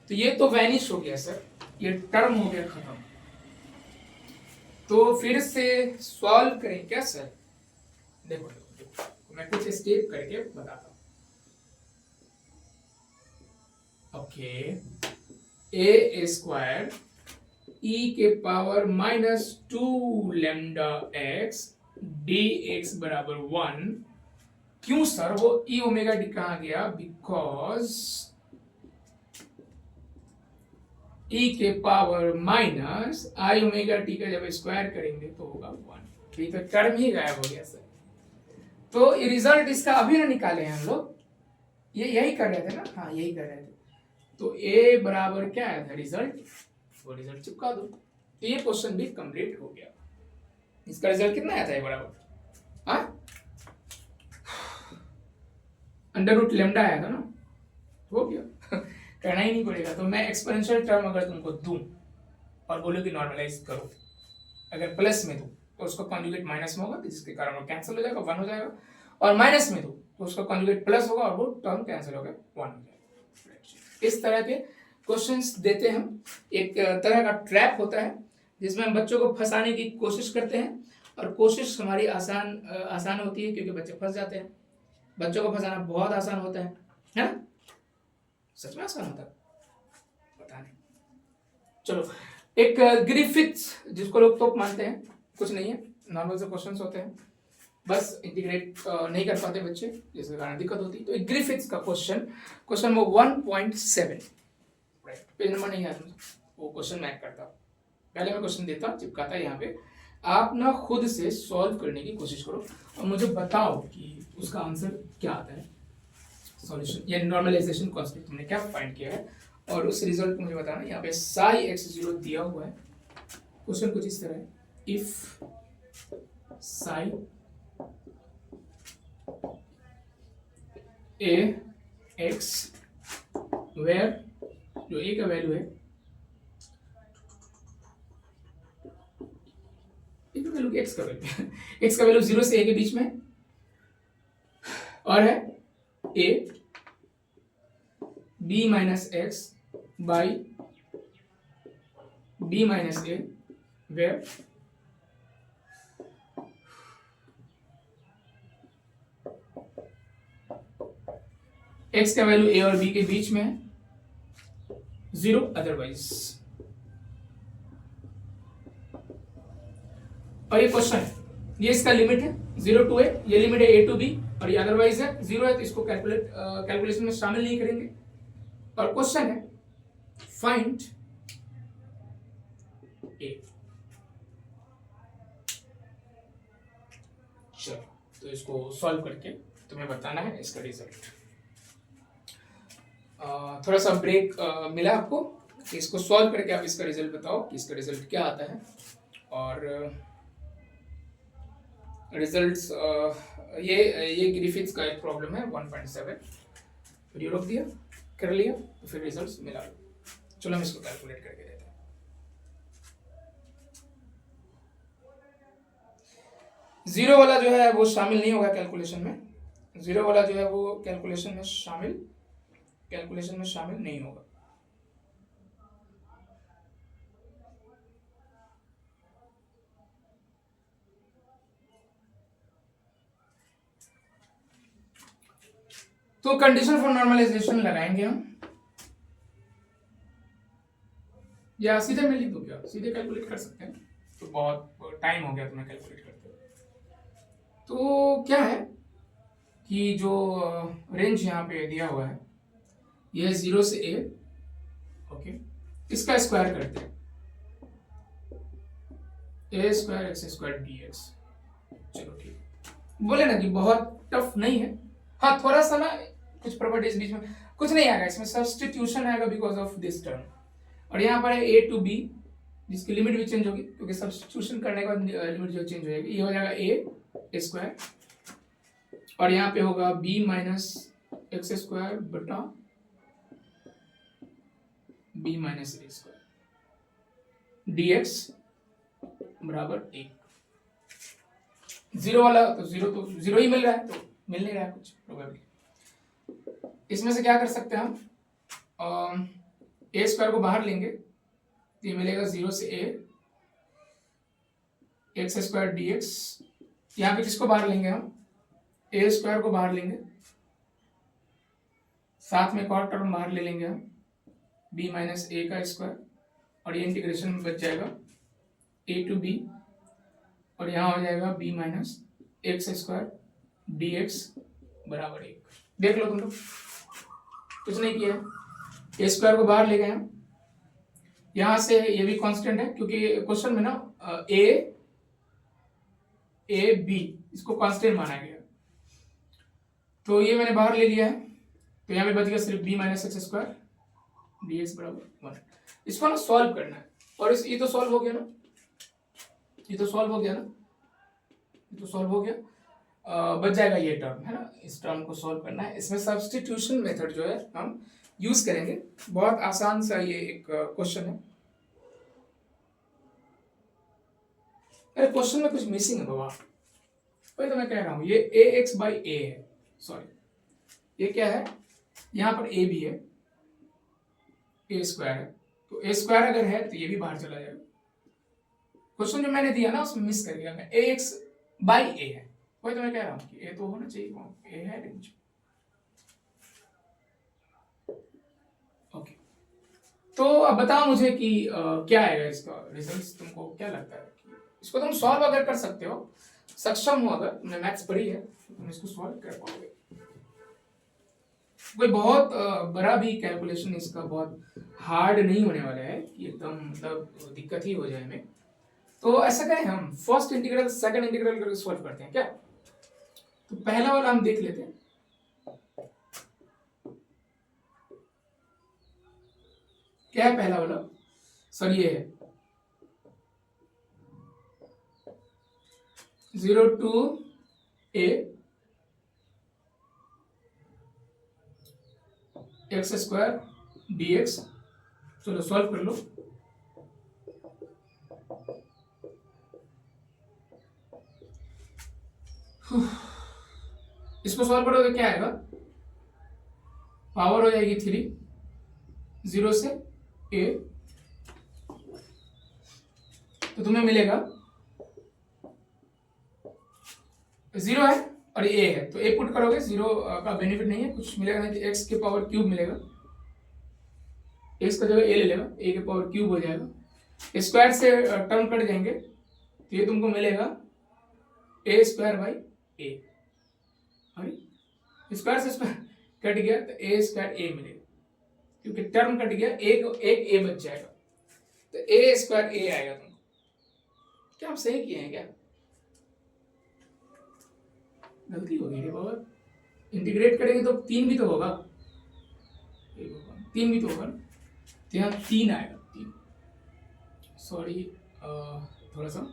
तो ये तो वैनिश हो गया सर, ये टर्म हो गया खत्म। तो फिर से सॉल्व करें क्या सर, देखो देखो, देखो मैं कुछ स्टेप करके बताता हूं। ओके, ए स्क्वायर ई के power minus 2 lambda x D X बराबर 1। क्यों सर, वो ई ओमेगा डी कहां गया, बिकॉज ई के पावर माइनस आई ओमेगा टी का जब स्क्वायर करेंगे तो होगा 1। ये तो टर्म ही गायब हो गया सर। तो रिजल्ट इसका अभी ना निकाले हैं हम लोग, ये यही कर रहे थे ना, हाँ यही कर रहे थे। तो ए बराबर क्या आया था रिजल्ट, वो रिजल्ट चिपका दो। तो ये क्वेश्चन भी कंप्लीट हो गया। इसका रिजल्ट कितना आया था, ए बराबर अंडर रूट लेमडा आया था ना, हो गया कहना ही नहीं पड़ेगा। तो मैं एक्सपोनेंशियल टर्म अगर तुमको दूं और बोलो कि नॉर्मलाइज करो, अगर प्लस में दूं तो उसका कॉन्जुगेट माइनस में होगा, जिसके कारण वो कैंसिल हो जाएगा, 1 हो जाएगा। और माइनस में दूं तो उसका कॉन्जुगेट प्लस होगा और वो टर्म कैंसिल होगा, 1 हो जाएगा। इस तरह के क्वेश्चंस देते हैं हम। एक तरह का ट्रैप होता है जिसमें हम बच्चों को फंसाने की कोशिश करते हैं, और कोशिश हमारी आसान होती है क्योंकि बच्चे फंस जाते हैं। बच्चों को फंसाना बहुत आसान होता है ना, सच में आसान होता है, पता नहीं। चलो, एक ग्रिफिथ्स जिसको लोग तो मानते हैं, कुछ नहीं है, नॉर्मल से क्वेश्चंस होते हैं, बस इंटीग्रेट नहीं कर पाते बच्चे, जिसके कारण दिक्कत होती है। तो एक ग्रिफिथ्स का क्वेश्चन नंबर 1.7, पेज नंबर नहीं है, वो क्वेश्चन मैं करता हूँ। पहले मैं क्वेश्चन देता चिपकाता यहाँ पे, आप ना खुद से सॉल्व करने की कोशिश करो और मुझे बताओ कि उसका आंसर क्या आता है, सॉल्यूशन या नॉर्मलाइजेशन कॉन्सेप्ट तुमने क्या फाइंड किया है, और उस रिजल्ट को मुझे बताना। यहाँ पे साई x0 दिया हुआ है, क्वेश्चन कुछ इस तरह है, if psi a x where, जो ए का वैल्यू है, एक्स का वैल्यू एक्स का वैल्यू 0 से a के बीच में और है a b minus x by b minus a, where x का वैल्यू a और b के बीच में है, 0 अदरवाइज। और ये क्वेश्चन है, ये इसका लिमिट है 0 to a, ये लिमिट है a to b, और ये अदरवाइज है 0 है, तो इसको कैलकुलेशन में शामिल नहीं करेंगे। और क्वेश्चन है फाइंड a। चलो, तो इसको सॉल्व करके तुम्हें बताना है इसका रिजल्ट। थोड़ा सा ब्रेक मिला आपको, इसको सॉल्व करके आप इसका रिजल्ट बताओ कि इसका रिजल्ट क्या आता है। और रिजल्ट्स ये ग्रिफिथ्स का एक प्रॉब्लम है 1.7, वीडियो रोक दिया, कर लिया, तो फिर रिजल्ट्स मिला लो। चलो हम इसको कैलकुलेट करके देते हैं। जीरो वाला जो है वो शामिल नहीं होगा कैलकुलेशन में, जीरो वाला जो है वो कैलकुलेशन में शामिल नहीं होगा। तो कंडीशन फॉर नॉर्मलाइजेशन लगाएंगे हम, या सीधे मैं लिख दूं क्या, सीधे कैलकुलेट कर सकते हैं, तो बहुत टाइम हो गया तुम्हें कैलकुलेट करते हुए। तो क्या है कि जो रेंज यहाँ पे दिया हुआ है ये है 0 से a, ओके, इसका स्क्वायर करते हैं, a square X square dx। चलो ठीक, बोले ना कि बहुत टफ नहीं है, हाँ थोड़ा सा ना कुछ प्रॉपर्टीज बीच में कुछ नहीं आएगा, इसमें सब्स्टिट्यूशन आएगा बिकॉज ऑफ दिस टर्म, और यहाँ पर है a टू b जिसकी लिमिट भी चेंज होगी क्योंकि सब्स्टिट्यूशन करने के बाद लिमिट जो चेंज हो जाएगी, ये हो जाएगा a स्क्वायर और यहाँ पे होगा b माइनस एक्स स्क्वायर बटा b माइनस ए स्क्वायर dx बराबर 1। जीरो वाला तो जीरो ही मिल रहा है, तो मिल नहीं रहा है कुछ प्रोबेबली। इसमें से क्या कर सकते हैं हम, ए स्क्वायर को बाहर लेंगे तो ये मिलेगा 0 से a x square D x, यहाँ पे किसको बाहर लेंगे हम, ए स्क्वायर को बाहर लेंगे, साथ में एक और टर्म बाहर ले लेंगे हम b माइनस ए का स्क्वायर, और ये इंटीग्रेशन में बच जाएगा a टू b, और यहाँ हो जाएगा b minus X square D X बराबर 1। देख लो तुम लोग, कुछ नहीं किया, ए स्क्वायर को बाहर ले गए हम, यहां से ये भी कांस्टेंट है क्योंकि क्वेश्चन में ना ए बी इसको कांस्टेंट माना गया, तो ये मैंने बाहर ले लिया है, तो यहाँ पे बच गया सिर्फ b minus X square D X बराबर 1। इसको ना सॉल्व करना है, और ये तो सॉल्व हो गया ना, ये तो सॉल्व हो गया ना, ये तो सॉल्व हो गया, बच जाएगा ये टर्म है ना, इस टर्म को सॉल्व करना है। इसमें सब्स्टिट्यूशन मेथड जो है हम यूज करेंगे, बहुत आसान सा ये एक क्वेश्चन है। अरे क्वेश्चन में कुछ मिसिंग है बाबा, वही तो मैं कह रहा हूं, ये ए एक्स बाई ए है, सॉरी ये क्या है, यहाँ पर ए भी है, ए स्क्वायर है, तो ए स्क्वायर अगर है तो ये भी बाहर चला जाएगा। क्वेश्चन जो मैंने दिया ना उसमें मिस कर गया मैं, ए एक्स बाई ए है, वही तो मैं कह रहा हूँ कि ए तो होना चाहिए, ए है रेंज। ओके, तो अब बताओ मुझे कि क्या आएगा इसका रिजल्ट, तुमको क्या लगता है कि इसको तुम सॉल्व अगर कर सकते हो, सक्षम हो, अगर तुमने मैथ्स पढ़ी है तो तुम इसको सॉल्व कर पाओगे। कोई बहुत बड़ा भी कैलकुलेशन इसका बहुत हार्ड नहीं होने वाला है कि एकदम मतलब दिक्कत ही हो जाए हमें। तो ऐसा करें हम फर्स्ट इंटीग्रल सेकंड इंटीग्रल करके सॉल्व करते हैं क्या। तो पहला वाला हम देख लेते हैं, क्या है पहला वाला, सर ये है 0 to a x square D x. चलो सॉल्व कर लो, इसको सॉल्व करोगे क्या आएगा, पावर हो जाएगी 3, 0 से a, तो तुम्हें मिलेगा 0 है और a है, तो a पुट करोगे, 0 का बेनिफिट नहीं है, कुछ मिलेगा नहीं, तो x के पावर क्यूब मिलेगा, x का जगह a ले लेगा, a के पावर क्यूब हो जाएगा, स्क्वायर से टर्म कट जाएंगे, तो ये तुमको मिलेगा a स्क्वायर बाई a, अरे स्क्वायर से स्क्वायर कट गया तो a स्क्वायर a मिलेगा, क्योंकि टर्म कट गया, एक a बच जाएगा, तो a स्क्वायर a आएगा तुमको। क्या हम सही किए हैं क्या, गलती हो गई रे बाबा, इंटीग्रेट करेंगे तो 3 भी तो होगा, 3 भी तो होगा, तो यहाँ 3 आएगा, 3, सॉरी थोड़ा सा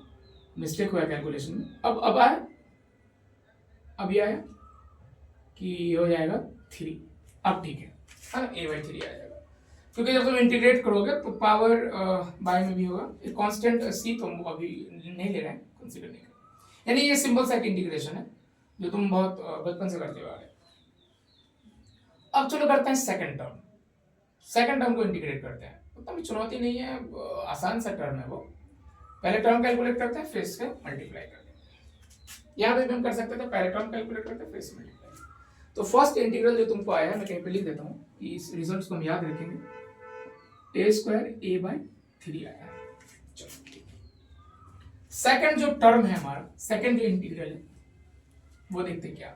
मिस्टेक हुआ कैलकुलेशन में। अब आया, अब ये आया कि हो जाएगा 3, अब ठीक है ना, a/3 आ जाएगा, क्योंकि जब तुम इंटीग्रेट करोगे तो पावर बाय में भी होगा, एक कांस्टेंट c तो हम अभी नहीं ले रहे हैं, कंसीडर नहीं कर, यानी ये सिंपल सा इंटीग्रेशन है जो तुम बहुत बचपन से करते आ रहे। अब चलो करते हैं सेकंड टर्म, सेकंड टर्म को इंटीग्रेट करते हैं, उतना भी चुनौती नहीं है, आसान सा टर्म है वो। पहले टर्म कैलकुलेट करते हैं फिर इससे मल्टीप्लाई करते हैं, यहाँ पे भी हम कर सकते थे, पहले टर्म कैलकुलेट करते हैं फिर इससे मल्टीप्लाई। तो फर्स्ट इंटीग्रल जो तुमको आया है, मैं कहीं पे लिख देता हूँ कि इस रिजल्ट्स को हम याद रखेंगे, a स्क्वायर a/3 आया है। चलो सेकंड जो टर्म है हमारा, सेकंड जो इंटीग्रल है वो देखते क्या,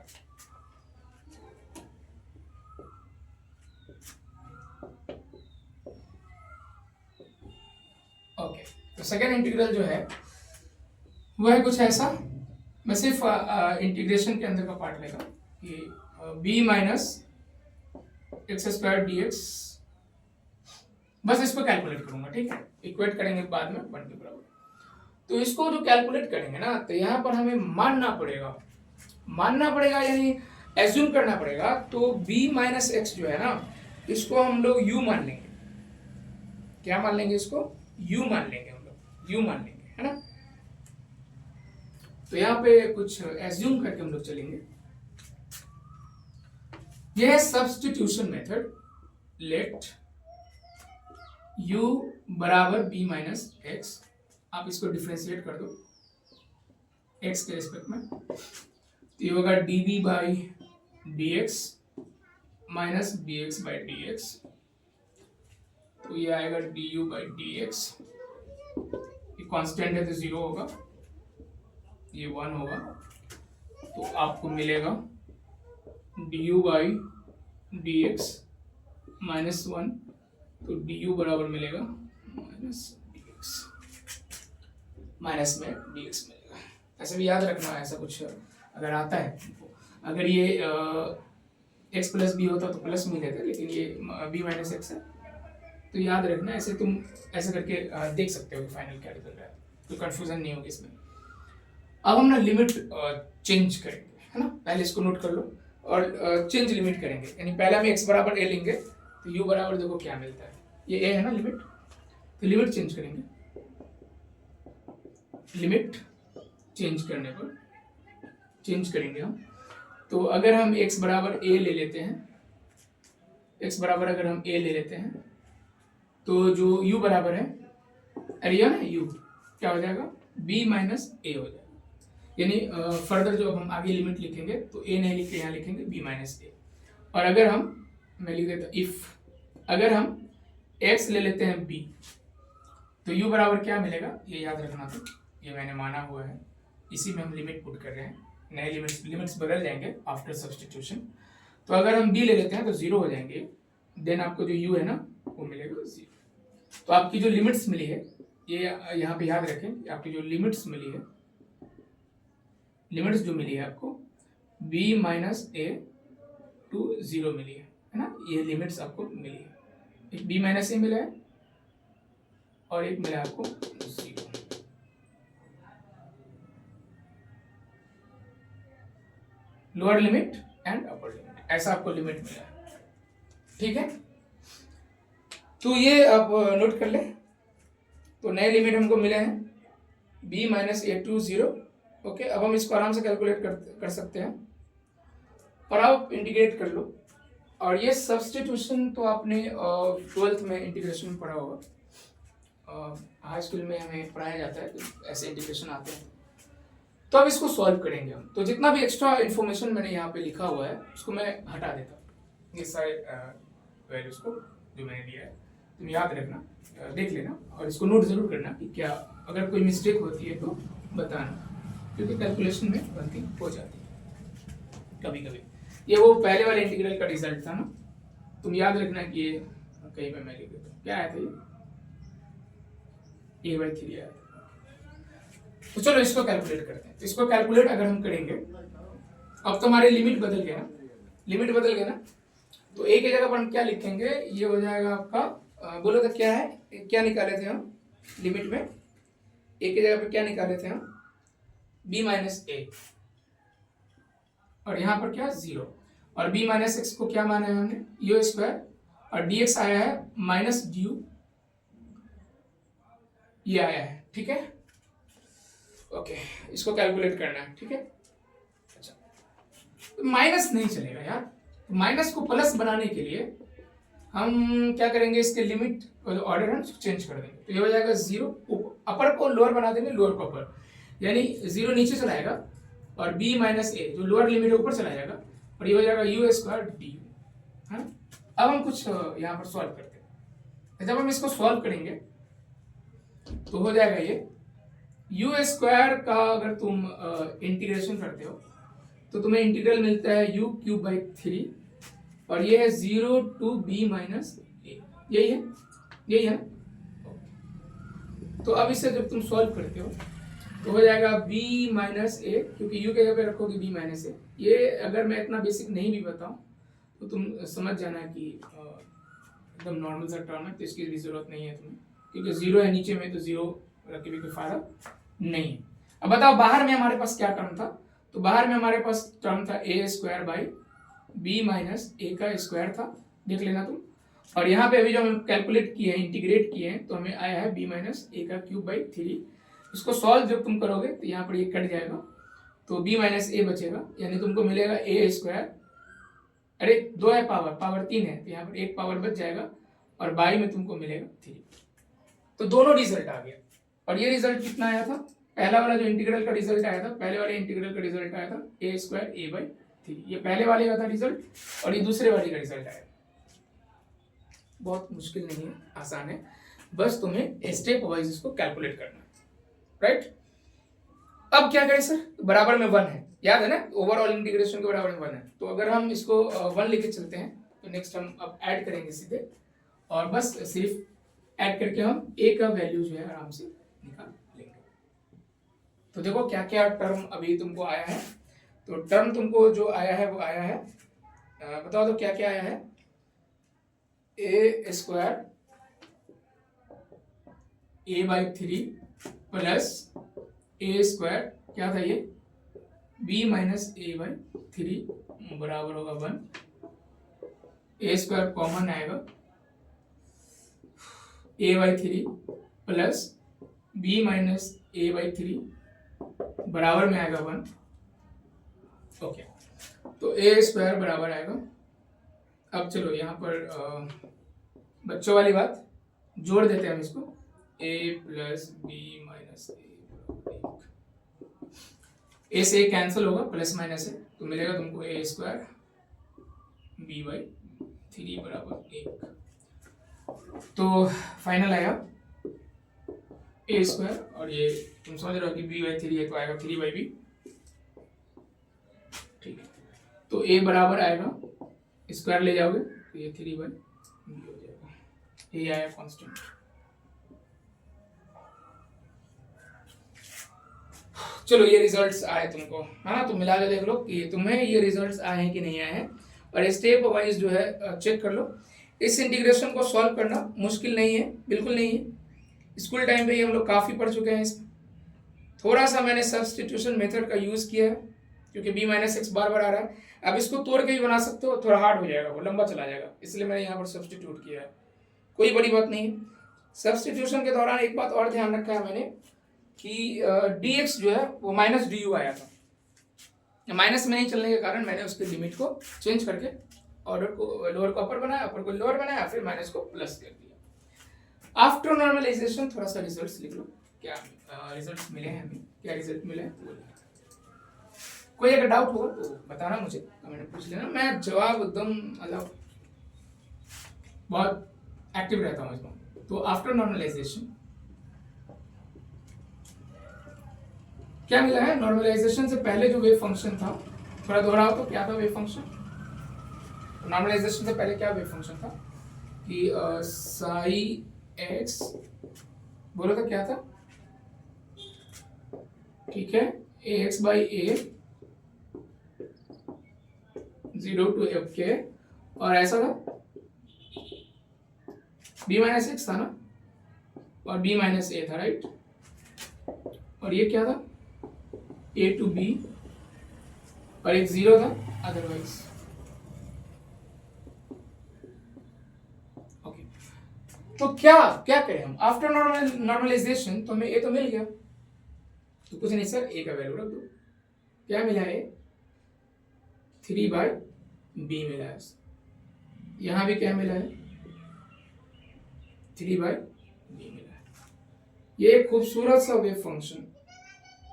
सेकेंड इंटीग्रल जो है वो है कुछ ऐसा, मैं सिर्फ इंटीग्रेशन के अंदर का पार्ट लेगा कि b minus X square D x, बस इसको कैलकुलेट करूंगा, ठीक है, इक्वेट करेंगे बाद में 1 के बराबर। तो इसको जो कैलकुलेट करेंगे ना, तो यहाँ पर हमें मानना पड़ेगा यानी एज्यूम करना पड़ेगा। तो b माइनस एक्स जो है ना, इसको हम लोग u मान लेंगे। क्या मान लेंगे इसको? u मान लेंगे, हम लोग u मान लेंगे, है ना। तो यहाँ पे कुछ एज्यूम करके हम लोग चलेंगे। यह है सब्स्टिट्यूशन मेथड। लेट u बराबर b माइनस एक्स, आप इसको डिफरेंशिएट कर दो x के रिस्पेक्ट में, तो ये होगा db by dx minus bx by dx, तो ये आएगा du बाई dx, ये कांस्टेंट है तो 0 होगा, ये 1 होगा, तो आपको मिलेगा du बाई dx माइनस 1, तो du बराबर मिलेगा माइनस dx, माइनस में dx मिलेगा। ऐसे भी याद रखना, ऐसा कुछ अगर आता है, अगर ये x प्लस बी होता तो प्लस मिल जाता, लेकिन ये b माइनस एक्स है, तो याद रखना। ऐसे तुम ऐसे करके देख सकते हो फाइनल क्या निकल रहा है, तो कंफ्यूजन नहीं होगी इसमें। अब हम ना लिमिट चेंज करेंगे, है ना, पहले इसको नोट कर लो और चेंज लिमिट करेंगे, यानी पहले हम x बराबर a लेंगे, तो u बराबर देखो क्या मिलता है, ये a है ना लिमिट, तो लिमिट चेंज करेंगे। लिमिट चेंज करने पर चेंज करेंगे हम, तो अगर हम x बराबर a ले लेते हैं, x बराबर अगर हम a ले लेते हैं, तो जो u बराबर है, अरे ना u क्या हो जाएगा, b माइनस a हो जाएगा। यानी फर्दर जो अब हम आगे लिमिट लिखेंगे तो a नहीं लिख के यहाँ लिखेंगे b माइनस a। और अगर हम, मैं लिख देता इफ, अगर हम x ले लेते हैं b, तो u बराबर क्या मिलेगा, ये याद रखना। तो ये मैंने माना हुआ है, इसी में हम लिमिट पुट कर रहे हैं, नए लिमिट्स बदल जाएंगे आफ्टर सब्स्टिट्यूशन। तो अगर हम b ले लेते हैं तो 0 हो जाएंगे, देन आपको जो u है ना वो मिलेगा 0। तो आपकी जो लिमिट्स मिली है, ये यहाँ पे याद रखें कि आपकी जो लिमिट्स मिली है, लिमिट्स जो मिली है आपको b माइनस a टू 0 मिली है ना, ये लिमिट्स आपको मिली है। एक b माइनस a मिला है और एक मिला आपको 0। Lower limit and upper limit, ऐसा आपको लिमिट मिला है, ठीक है। तो ये आप नोट कर ले। तो नए लिमिट हमको मिले हैं b minus a to 0। Okay, अब हम इसको आराम से कैलकुलेट कर सकते हैं, और आप इंटीग्रेट कर लो। और ये सब्स्टिट्यूशन तो आपने 12th में इंटीग्रेशन में पढ़ा होगा, हाई स्कूल में हमें पढ़ाया जाता है, तो ऐसे इंटीग्रेशन आते हैं। तो अब इसको सॉल्व करेंगे हम। तो जितना भी एक्स्ट्रा इन्फॉर्मेशन मैंने यहाँ पे लिखा हुआ है उसको मैं हटा देता हूँ, ये सारे वैल्यूज को जो मैंने दिया है तुम याद रखना, देख लेना और इसको नोट जरूर करना कि क्या अगर कोई मिस्टेक होती है तो बताना, क्योंकि कैलकुलेशन में गलती हो जाती है कभी कभी। ये वो पहले वाले इंटीग्रल का रिजल्ट था ना, तुम याद रखना कि ये कहीं पे मैं लिख देता हूँ, क्या आया था ये a/3 आया था। तो चलो इसको कैलकुलेट करते हैं। तो इसको कैलकुलेट अगर हम करेंगे, अब तो हमारे लिमिट बदल गया ना, लिमिट बदल गया ना, तो a की जगह पर हम क्या लिखेंगे, ये हो जाएगा आपका, बोलो तो क्या है, क्या निकाले थे हम लिमिट में, a की जगह पर क्या निकाले थे हम, b माइनस a, और यहाँ पर क्या 0, और b माइनस एक्स को क्या माना है हमने, u स्क्वायर, और dx आया है माइनस du, ये आया है, ठीक है। ओके, इसको कैलकुलेट करना है, ठीक है। अच्छा, तो माइनस नहीं चलेगा यार, तो माइनस को प्लस बनाने के लिए हम क्या करेंगे, इसके लिमिट ऑर्डर हम चेंज कर देंगे। तो ये हो जाएगा 0, अपर को लोअर बना देंगे, लोअर को अपर, यानी 0 नीचे चला जाएगा और b माइनस ए जो लोअर लिमिट है ऊपर चला जाएगा, और ये हो जाएगा u स्क्वायर डी, है। अब हम कुछ यहाँ पर सॉल्व करते हैं। जब हम इसको सॉल्व करेंगे तो हो जाएगा ये u स्क्वायर का अगर तुम इंटीग्रेशन करते हो तो तुम्हें इंटीग्रल मिलता है u क्यूब बाई 3, और ये है 0 टू b माइनस ए, यही है, यही है। तो अब इसे जब तुम सॉल्व करते हो तो हो जाएगा b माइनस ए, क्योंकि u के जगह पे रखोगे b माइनस ए। ये अगर मैं इतना बेसिक नहीं भी बताऊं तो तुम समझ जाना कि एकदम नॉर्मल सा टर्म है, तो इसकी भी जरूरत नहीं है तुम्हें, क्योंकि जीरो है नीचे में, तो जीरो रख के भी कोई फायदा नहीं है। अब बताओ बाहर में हमारे पास क्या टर्म था, तो बाहर में हमारे पास टर्म था ए स्क्वायर बाई बी माइनस ए का स्क्वायर था, देख लेना तुम। और यहाँ पे अभी जो हम कैलकुलेट किए हैं, इंटीग्रेट किए हैं, तो हमें आया है बी माइनस ए का क्यूब बाई 3। इसको सॉल्व जब तुम करोगे तो यहाँ पर ये कट जाएगा, तो b माइनस ए बचेगा, यानी तुमको मिलेगा ए स्क्वायर, अरे 2 है पावर 3 है, तो यहाँ पर एक पावर बच जाएगा, और बाई में तुमको मिलेगा 3। तो दोनों रिजल्ट आ गया। और ये रिजल्ट कितना आया था, पहला वाला जो इंटीग्रल का रिजल्ट आया था, पहले वाले इंटीग्रल का रिजल्ट आया था ए स्क्वायर ए बाई 3, ये पहले वाले का था रिजल्ट, और ये दूसरे वाले का रिजल्ट आया। बहुत मुश्किल नहीं है, आसान है, बस तुम्हें स्टेप वाइज इसको कैलकुलेट करना है, राइट। अब क्या करें सर, बराबर में 1 है, याद है ना, ओवरऑल इंटीग्रेशन के बराबर में 1 है, तो अगर हम इसको 1 लेके चलते हैं तो नेक्स्ट हम अब ऐड करेंगे सीधे, और बस सिर्फ ऐड करके हम a का वैल्यू जो है आराम से निकाल लेंगे। तो देखो क्या क्या टर्म अभी तुमको आया है, तो टर्म तुमको जो आया है वो आया है, बताओ तो क्या क्या आया है, A square A by 3 plus A square क्या था ये b माइनस ए बाई 3 बराबर होगा 1। ए स्क्वायर कॉमन आएगा, A by 3 plus b minus A by 3 बराबर में आएगा 1। ओके, तो ए स्क्वायर बराबर आएगा, अब चलो यहाँ पर बच्चों वाली बात जोड़ देते हैं हम इसको, a प्लस बी माइनस ए से कैंसिल होगा, प्लस माइनस है, तो मिलेगा तुमको ए स्क्वायर बी बाई 3 बराबर 1। तो फाइनल आया ए स्क्वायर, और ये तुम समझ रहे हो कि बी बाई 3 है, तो आएगा 3 बाई बी, ठीक है। तो ए बराबर आएगा, स्क्वायर ले जाओगे तो ये 3 बाई बी हो जाएगा, ये आया कांस्टेंट। चलो ये रिजल्ट्स आए तुमको, है ना, तो मिला के देख लो कि तुम्हें ये रिजल्ट्स आए हैं कि नहीं आए हैं, और स्टेप वाइज जो है चेक कर लो। इस इंटीग्रेशन को सॉल्व करना मुश्किल नहीं है, बिल्कुल नहीं है, स्कूल टाइम पे ही हम लोग काफ़ी पढ़ चुके हैं इसमें। थोड़ा सा मैंने सब्सटीट्यूशन मेथड का यूज़ किया है, क्योंकि b माइनस एक्स बार बार आ रहा है। अब इसको तोड़ के भी बना सकते हो, थोड़ा हार्ड हो जाएगा, वो लंबा चला जाएगा, इसलिए मैंने यहाँ पर सब्सटीट्यूट किया है, कोई बड़ी बात नहीं है। सब्सटीट्यूशन के दौरान एक बात और ध्यान रखा है मैंने कि dx जो है वो माइनस डी आया था, माइनस में नहीं चलने के कारण मैंने उसके लिमिट को चेंज करके ऑर्डर को लोअर को अपर बनाया, अपर को लोअर बनाया, फिर माइनस को प्लस कर दिया। आफ्टर नॉर्मलाइजेशन थोड़ा सा रिजल्ट्स लिख लो, क्या रिजल्ट्स मिले हैं हमें, क्या रिजल्ट मिले हैं। कोई अगर डाउट होगा तो बताना मुझे, कमेंट में पूछ लेना, मैं जवाब एकदम मतलब बहुत एक्टिव रहता हूँ इसमें। तो आफ्टर नॉर्मलाइजेशन क्या मिला है, नॉर्मलाइजेशन से पहले जो वेव फंक्शन था, थोड़ा दोहराओ तो क्या था वेव फंक्शन। नॉर्मलाइजेशन से पहले क्या वेव फंक्शन था कि साई एक्स, बोलो तो क्या था, ठीक है, A X by A 0 to f के, और ऐसा था b माइनस एक्स था ना, और b माइनस ए था, राइट, और ये क्या था a to b, और एक 0 था अदरवाइज। ओके, तो क्या क्या करें हम आफ्टर नॉर्मलाइजेशन, तो हमें a तो मिल गया, तो कुछ नहीं सर, a का वैल्यू रख दो, क्या मिला है 3 बाई बी मिला है, यहां भी क्या मिला है 3 बाई बी मिला है। ये एक खूबसूरत सा वेव फंक्शन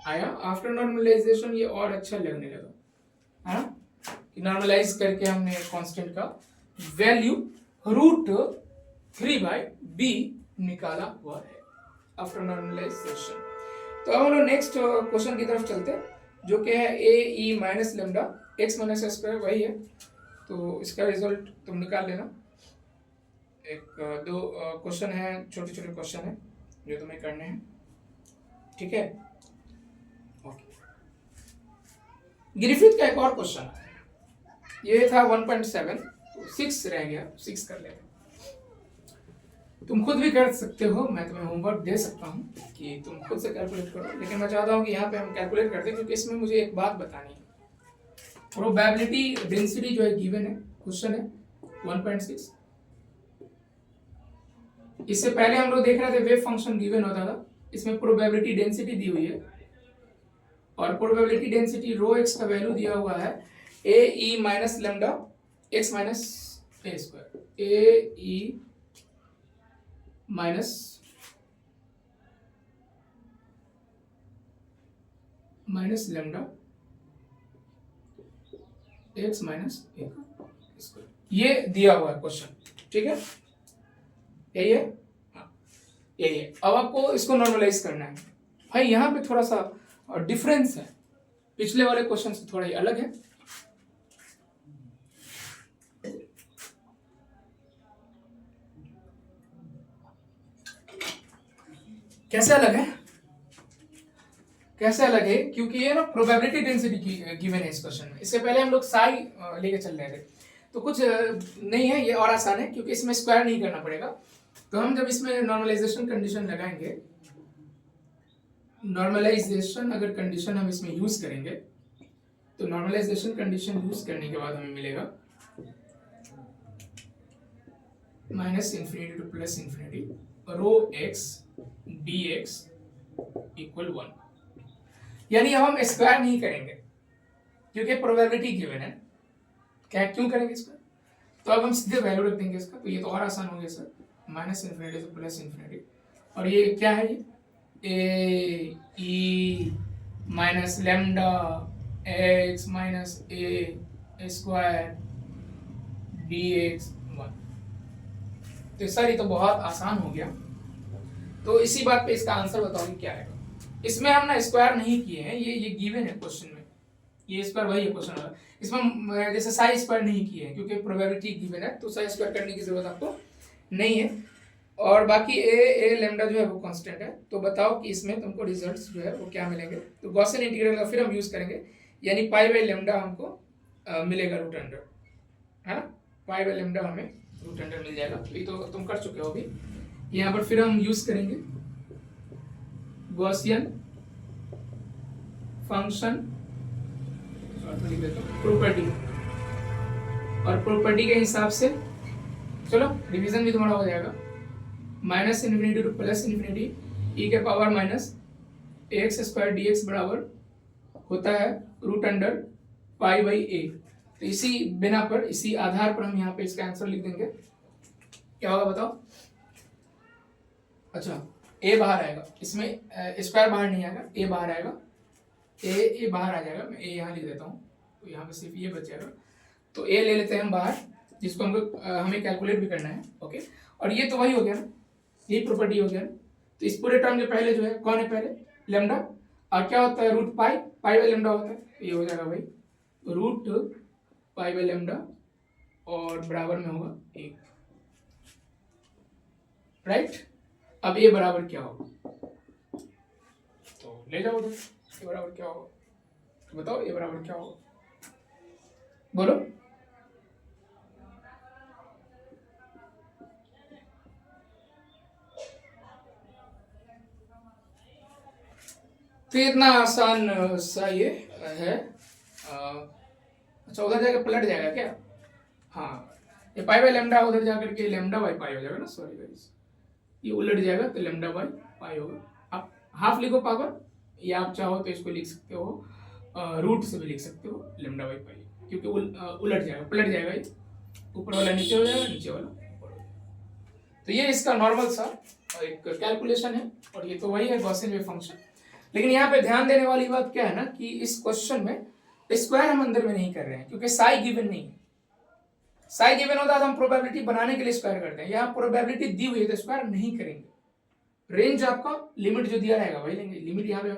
आया आफ्टर नॉर्मलाइजेशन, ये और अच्छा लगने लगा, है ना, कि नॉर्मलाइज करके हमने कांस्टेंट का वैल्यू √3 बाई बी निकाला हुआ है आफ्टर नॉर्मलाइजेशन। तो अब हम लोग नेक्स्ट क्वेश्चन की तरफ चलते हैं, जो कि है A E minus lambda X minus square, वही है, तो इसका रिजल्ट तुम निकाल लेना। एक दो क्वेश्चन है, छोटे छोटे क्वेश्चन है, जो तुम्हें करने हैं, ठीक है। ओके, ग्रिफिथ का एक और क्वेश्चन है, ये था 1.7, तो 6 रह गया, 6 कर लेते। तुम खुद भी कर सकते हो, मैं तुम्हें होमवर्क दे सकता हूँ कि तुम खुद से कैलकुलेट करो, लेकिन मैं चाहता हूँ कि यहाँ पे हम कैलकुलेट करते हैं, क्योंकि इसमें मुझे एक बात बतानी है। प्रोबेबिलिटी डेंसिटी जो है गिवन है, क्वेश्चन है 1.6। इससे पहले हम लोग देख रहे थे वेव फंक्शन गिवन होता था, इसमें प्रोबेबिलिटी डेंसिटी दी हुई है, और प्रोबेबिलिटी डेंसिटी रो एक्स का वैल्यू दिया हुआ है A E minus lambda X minus A square, A E minus lambda X minus A square, ये दिया हुआ है क्वेश्चन, ठीक है, यही है, हाँ यही है। अब आपको इसको नॉर्मलाइज करना है। भाई यहाँ पे थोड़ा सा डिफरेंस है, पिछले वाले क्वेश्चन से थोड़ा ही अलग है। कैसे अलग है, कैसे अलग है? क्योंकि ये ना प्रोबेबिलिटी डेंसिटी गिवन है इस क्वेश्चन में। इससे पहले हम लोग साई लेके चल रहे थे, तो कुछ नहीं है, ये और आसान है क्योंकि इसमें स्क्वायर नहीं करना पड़ेगा। तो हम जब इसमें नॉर्मलाइजेशन कंडीशन लगाएंगे, नॉर्मलाइजेशन अगर कंडीशन हम इसमें यूज करेंगे, तो नॉर्मलाइजेशन कंडीशन यूज करने के बाद हमें मिलेगा minus infinity to plus infinity rho X D X equal 1। यानी अब हम स्क्वायर नहीं करेंगे क्योंकि प्रोबेबिलिटी गिवन है, क्या क्यों करेंगे स्क्वायर? तो अब हम सीधे वैल्यू रख देंगे इसका, तो ये तो और आसान हो गया सर, माइनस इन्फिनिटी से प्लस इन्फिनिटी, और ये क्या है, ये ए E minus lambda X minus ए स्क्वायर डी एक्स 1। तो सर ये तो बहुत आसान हो गया, तो इसी बात पे इसका आंसर बताओगे क्या है। इसमें हम ना स्क्वायर नहीं किए हैं, ये गिवन है क्वेश्चन में, ये स्क्वायर वही है क्वेश्चन वाला। इसमें जैसे साई स्क्वायर नहीं किए हैं क्योंकि प्रोबेबिलिटी गिवन है, तो साई स्क्वायर करने की जरूरत आपको नहीं है। और बाकी ए लेमडा जो है वो कांस्टेंट है। तो बताओ कि इसमें तुमको रिजल्ट्स जो है वो क्या मिलेंगे। तो गॉसियन इंटीग्रल का फिर हम यूज करेंगे, यानी पाई बाई लेमडा हमको मिलेगा रूट अंडर, है ना, पाई बाई लेमडा हमें रूट अंडर मिल जाएगा। तो ये तो तुम कर चुके हो अभी। यहाँ पर फिर हम यूज करेंगे गॉसियन फंक्शन प्रॉपर्टी, और प्रॉपर्टी के हिसाब से चलो डिवीजन भी तुम्हारा हो जाएगा, minus infinity to plus infinity E के power minus X square D X बराबर होता है root under pi by A. तो इसी बिना पर, इसी आधार पर हम यहाँ पे इसका आंसर लिख देंगे। क्या होगा बताओ? अच्छा, ए बाहर आएगा, इसमें स्क्वायर बाहर नहीं आएगा, ए बाहर आएगा, ए बाहर आ जाएगा। मैं ए यहाँ लिख देता हूँ, तो यहाँ पे सिर्फ ये बच जाएगा। तो ए ले लेते हैं हम बाहर, जिसको हमको हमें कैलकुलेट भी करना है, ओके। और ये तो वही हो गया ना, यही प्रॉपर्टी हो गया ना। तो इस पूरे टर्म के पहले जो है कौन है, पहले लेमडा, और क्या होता है रूट पाई बाई लेमडा होता है, तो ये हो जाएगा भाई रूट पाई बाई लेमडा, और बराबर में होगा 1, राइट। अब ये बराबर क्या होगा, तो ले जाओ उधर, ये बराबर क्या होगा, तो बताओ ये बराबर क्या होगा, बोलो। तो इतना आसान सा ये है। अच्छा, उधर जाकर पलट जाएगा क्या? हाँ, ये पाई बाई लेमडा उधर जाकर के लेमडा बाई पाई हो जाएगा ना, सॉरी गाइस, ये उलट जाएगा तो लेमडा बाई पाई होगा। आप हाफ लिखो पावर, या आप चाहो तो इसको लिख सकते हो रूट से भी लिख सकते हो लेमडा बाई पाई, क्योंकि उलट जाएगा, पलट जाएगा, ये ऊपर वाला नीचे हो जाएगा, नीचे वाला ऊपर हो जाएगा। तो ये इसका नॉर्मल सा एक कैलकुलेशन है, और ये तो वही है गॉसियन वेव फंक्शन। लेकिन यहाँ पे ध्यान देने वाली बात क्या है ना, कि इस क्वेश्चन में स्क्वायर हम अंदर में नहीं कर रहे हैं, क्योंकि साई गिवन नहीं है। साई गिवन होता है तो हम प्रोबेबिलिटी बनाने के लिए स्क्वायर करते हैं, यहाँ प्रोबेबिलिटी दी हुई है तो स्क्वायर नहीं करेंगे। रेंज आपका लिमिट जो दिया रहेगा वही लेंगे, लिमिट यहाँ पे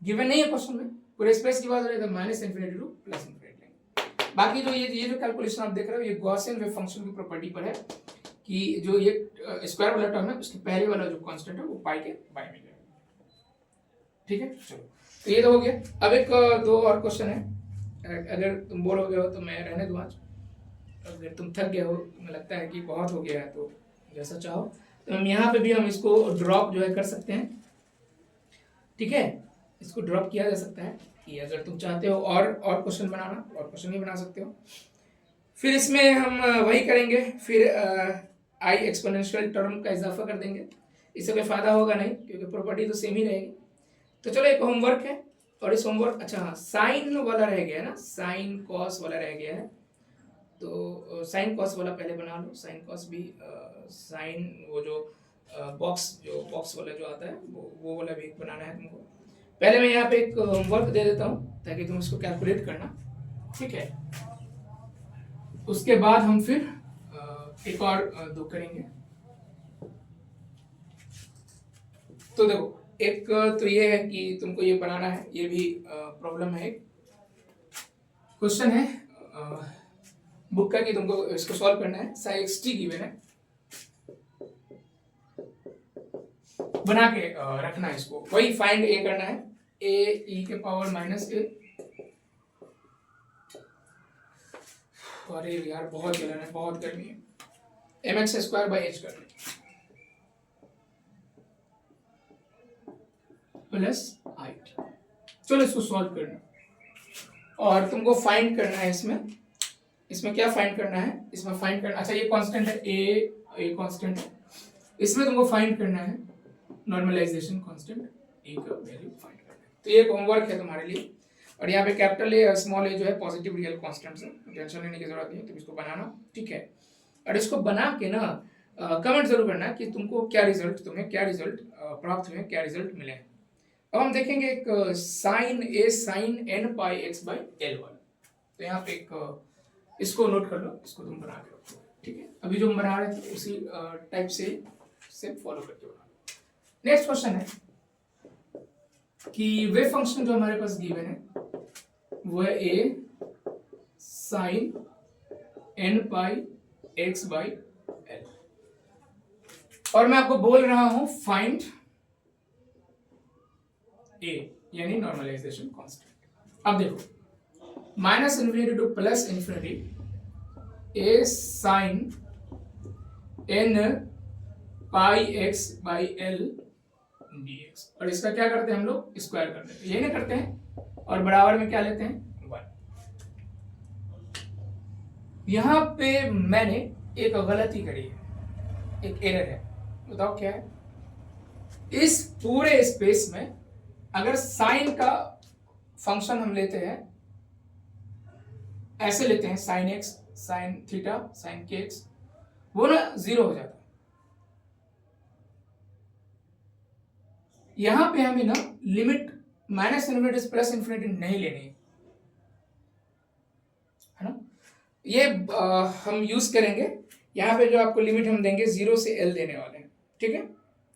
गिवन नहीं है क्वेश्चन में, पूरे स्पेस की बात हो रही है तो minus infinity to plus infinity लेंगे। बाकी जो ये जो कैलकुलेशन आप देख रहे हो, ये गॉसियन वेव फंक्शन की प्रॉपर्टी पर है, कि जो ये स्क्वायर वाला टर्म है उसके पहले वाला जो कांस्टेंट है वो पाई के बाई में जाएगा। ठीक है, चलो तो ये तो हो गया। अब एक दो और क्वेश्चन है। अगर तुम बोर हो गए हो तो मैं रहने दूँ आज, अगर तुम थक गए हो, तुम्हें लगता है कि बहुत हो गया है, तो जैसा चाहो तो हम यहाँ पे भी हम इसको ड्रॉप जो है कर सकते हैं। ठीक है, इसको ड्रॉप किया जा सकता है कि अगर तुम चाहते हो और क्वेश्चन बनाना, और क्वेश्चन भी बना सकते हो। फिर इसमें हम वही करेंगे, फिर आई एक्सपोनेंशियल टर्म का इजाफा कर देंगे। इससे कोई फायदा होगा नहीं क्योंकि प्रॉपर्टी तो सेम ही रहेगी। तो चलो एक होमवर्क है, और इस होमवर्क, अच्छा हाँ, साइन वाला रह गया है ना, साइन कॉस वाला रह गया है। तो साइन कॉस वाला पहले बना लो। साइन कॉस भी साइन वो जो बॉक्स वाला जो आता है वो वाला भी बनाना है तुमको। पहले मैं यहाँ पे एक होमवर्क दे देता हूँ ताकि तुम इसको कैलकुलेट करना। ठीक है, उसके बाद हम फिर एक और दो करेंगे। तो देखो, एक तो ये है कि तुमको ये बनाना है, ये भी प्रॉब्लम है, क्वेश्चन है बुक का कि तुमको इसको सॉल्व करना है। साइन एक्स टी गिवन है, बना के रखना है इसको, वही फाइंड ए करना है, ए ई के पावर माइनस ए। अरे यार बहुत जलन है, बहुत गर्मी है। M x square by h करना प्लस आई। चलो इसको सॉल्व करना, और तुमको फाइंड करना है इसमें क्या फाइंड करना है, इसमें फाइंड करना, अच्छा ये कांस्टेंट है ए कांस्टेंट है, इसमें तुमको फाइंड करना है नॉर्मलाइजेशन कांस्टेंट ए का वैल्यू फाइंड करना है। तो ये एक होमवर्क है तुम्हारे लिए। और यहाँ पे कैपिटल ए और स्मॉल ए जो है पॉजिटिव रियल कांस्टेंट्स है, टेंशन लेने की जरूरत नहीं है, तुम इसको बनाना। ठीक है, और इसको बना के ना कमेंट जरूर करना कि तुम्हें क्या रिजल्ट प्राप्त हुए, क्या रिजल्ट मिले। अब हम देखेंगे एक sine a sine N pi x by l वाला। तो यहाँ पे एक इसको नोट कर लो, इसको तुम बना के रखो। ठीक है, अभी जो हम बना रहे थे उसी टाइप से फॉलो करके बना। नेक्स्ट क्वेश्चन है कि वे फंक्शन जो हमारे पास गिवन है वो है A sine N pi x by L, और मैं आपको बोल रहा हूं फाइंड ए यानी नॉर्मलाइजेशन कांस्टेंट। अब देखो, minus infinity to plus infinity a sine N pi x by l dx, और इसका क्या करते हैं हम लोग, स्क्वायर कर देते हैं, यही ना करते हैं, और बराबर में क्या लेते हैं 1। यहां पे मैंने एक गलती करी है, एक एरर है, बताओ क्या है। इस पूरे स्पेस में अगर साइन का फंक्शन हम लेते हैं, ऐसे लेते हैं sine x sine theta sine के एक्स, वो ना 0 हो जाता है। यहां पे हमें ना लिमिट माइनस इन्फिनिटी से प्लस इन्फिनिटी नहीं लेनी है ना, ये हम यूज करेंगे। यहां पे जो आपको लिमिट हम देंगे 0 से l देने वाले हैं। ठीक है,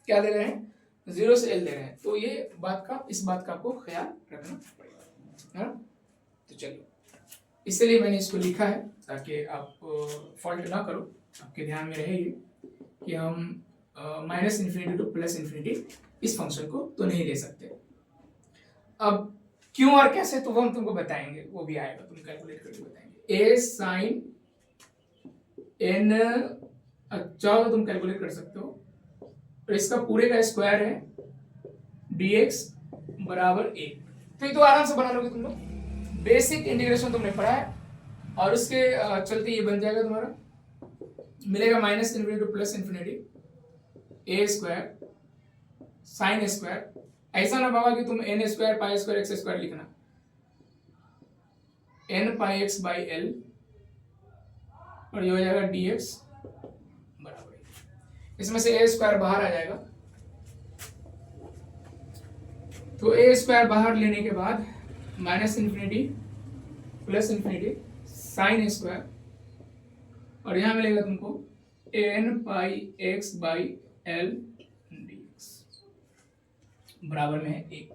क्या दे रहे हैं, 0 से l दे रहे हैं, तो ये इस बात का आपको ख्याल रखना पड़ेगा, है ना। तो चलिए, इसलिए मैंने इसको लिखा है ताकि आप फॉल्ट ना करो, आपके ध्यान में रहे कि हम minus infinity to plus infinity इस फंक्शन को तो नहीं ले सकते। अब क्यों और कैसे तो वो हम तुमको बताएंगे, वो भी आएगा, तुम कैलकुलेट करके बताएंगे। ए साइन एन, अच्छा तो तुम कैलकुलेट कर सकते हो, और इसका पूरे का स्क्वायर है dx बराबर 1। तो ये तो आराम से बना लोगे तुम लोग, बेसिक इंटीग्रेशन तुमने पढ़ा है, और उसके चलते ये बन जाएगा तुम्हारा, मिलेगा minus infinity to plus infinity A square sine square. ऐसा ना बाबा कि तुम N square pi square X square लिखना, N pi x by L, और ये हो जाएगा dx बराबर, इसमें से ए स्क्वायर बाहर आ जाएगा, तो ए स्क्वायर बाहर लेने के बाद minus infinity plus infinity sine square, और यहां मिलेगा तुमको n pi x by l बराबर में है 1।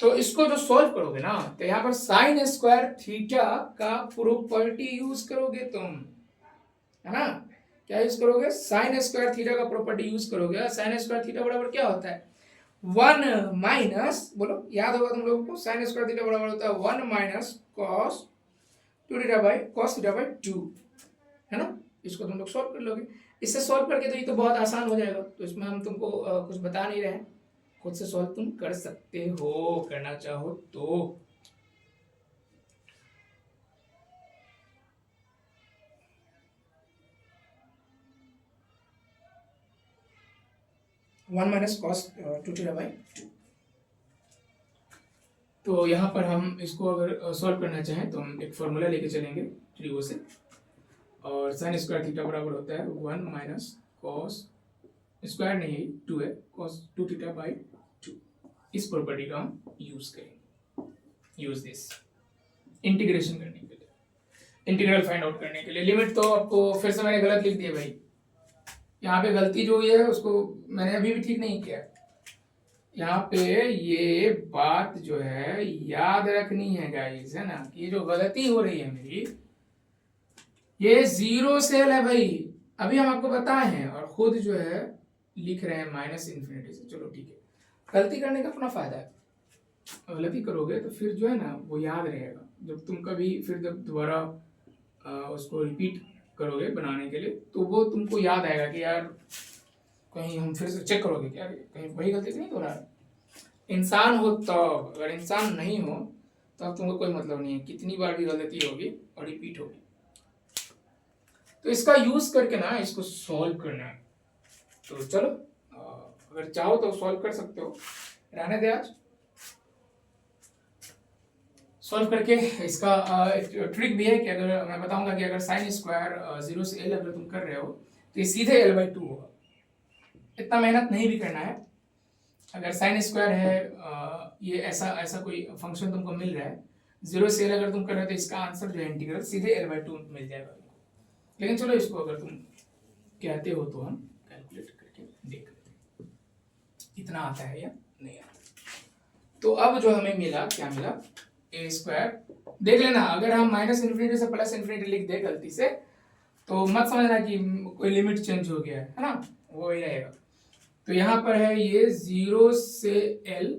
तो इसको जो सॉल्व करोगे ना, तो यहां पर साइन स्क्वायर थीटा का प्रॉपर्टी यूज करोगे तुम, है ना। क्या यूज करोगे, साइन स्क्वायर थीटा का प्रॉपर्टी यूज करोगे। साइन स्क्वायर थीटा बराबर क्या होता है, 1 माइनस, बोलो याद होगा तुम लोगों को, साइन स्क्वायर थीटा बराबर होता है 1 minus cos 2 theta by cos theta by 2, है ना। इसको तुम लोग सॉल्व कर लोगे। इससे सॉल्व करके तो ये तो बहुत आसान हो जाएगा, तो इसमें हम तुमको कुछ बता नहीं रहे हैं, खुद से सॉल्व तुम कर सकते हो, करना चाहो तो। One minus cos 2 theta by 2। तो यहाँ पर हम इसको अगर सॉल्व करना चाहें तो हम एक फॉर्मूला लेके चलेंगे ट्रिगो से, और साइन स्क्वायर थीटा बराबर होता है 1 माइनस कॉस स्क्वायर नहीं है 2 है, कॉस 2 थीटा बाई 2। इस प्रॉपर्टी का हम यूज करेंगे, यूज दिस इंटीग्रेशन करने के लिए, इंटीग्रल फाइंड आउट करने के लिए। लिमिट तो आपको फिर से मैंने गलत लिख दिया भाई, यहाँ पे गलती जो हुई है उसको मैंने अभी भी ठीक नहीं किया। यहाँ पे ये बात जो है याद रखनी है गाइस, है ना, कि ये जो गलती हो रही है मेरी, ये 0 सेल है भाई, अभी हम आपको बताए हैं, और खुद जो है लिख रहे हैं माइनस इन्फिनिटी से। चलो ठीक है, गलती करने का अपना फायदा है, गलती करोगे तो फिर जो है ना वो याद रहेगा, जब तुम कभी फिर जब दोबारा उसको रिपीट करोगे बनाने के लिए, तो वो तुमको याद आएगा कि यार कहीं हम फिर से चेक करोगे क्या कहीं वही गलती नहीं हो रहा है। इंसान हो तो, अगर इंसान नहीं हो तो अब तुमको कोई मतलब नहीं है, कितनी बार भी गलती होगी और रिपीट होगी। तो इसका यूज करके ना इसको सॉल्व करना है। तो चलो अगर चाहो तो सॉल्व कर सकते हो, रहने दे आज सॉल्व करके। इसका एक ट्रिक भी है कि अगर मैं बताऊंगा कि अगर साइन स्क्वायर 0 से l अगर तुम कर रहे हो तो ये सीधे l/2 होगा, इतना मेहनत नहीं भी करना है। अगर साइन स्क्वायर है ये ऐसा कोई फंक्शन तुमको मिल रहा है 0 से l अगर तुम कर रहे हो तो इसका आंसर जो है इंटीग्रल सीधे l/2 मिल जाएगा। लेकिन चलो इसको अगर तुम कहते हो तो हम कैलकुलेट करके देख लेते हैं इतना आता है या नहीं आता। तो अब जो हमें मिला, क्या मिला, ए स्क्वायर। देख लेना, अगर हम माइनस इन्फिनिटी से प्लस इन्फिनिटी लिख दे गलती से तो मत समझना कि कोई लिमिट चेंज हो गया है ना, वो ही रहेगा। तो यहाँ पर है ये 0 से l,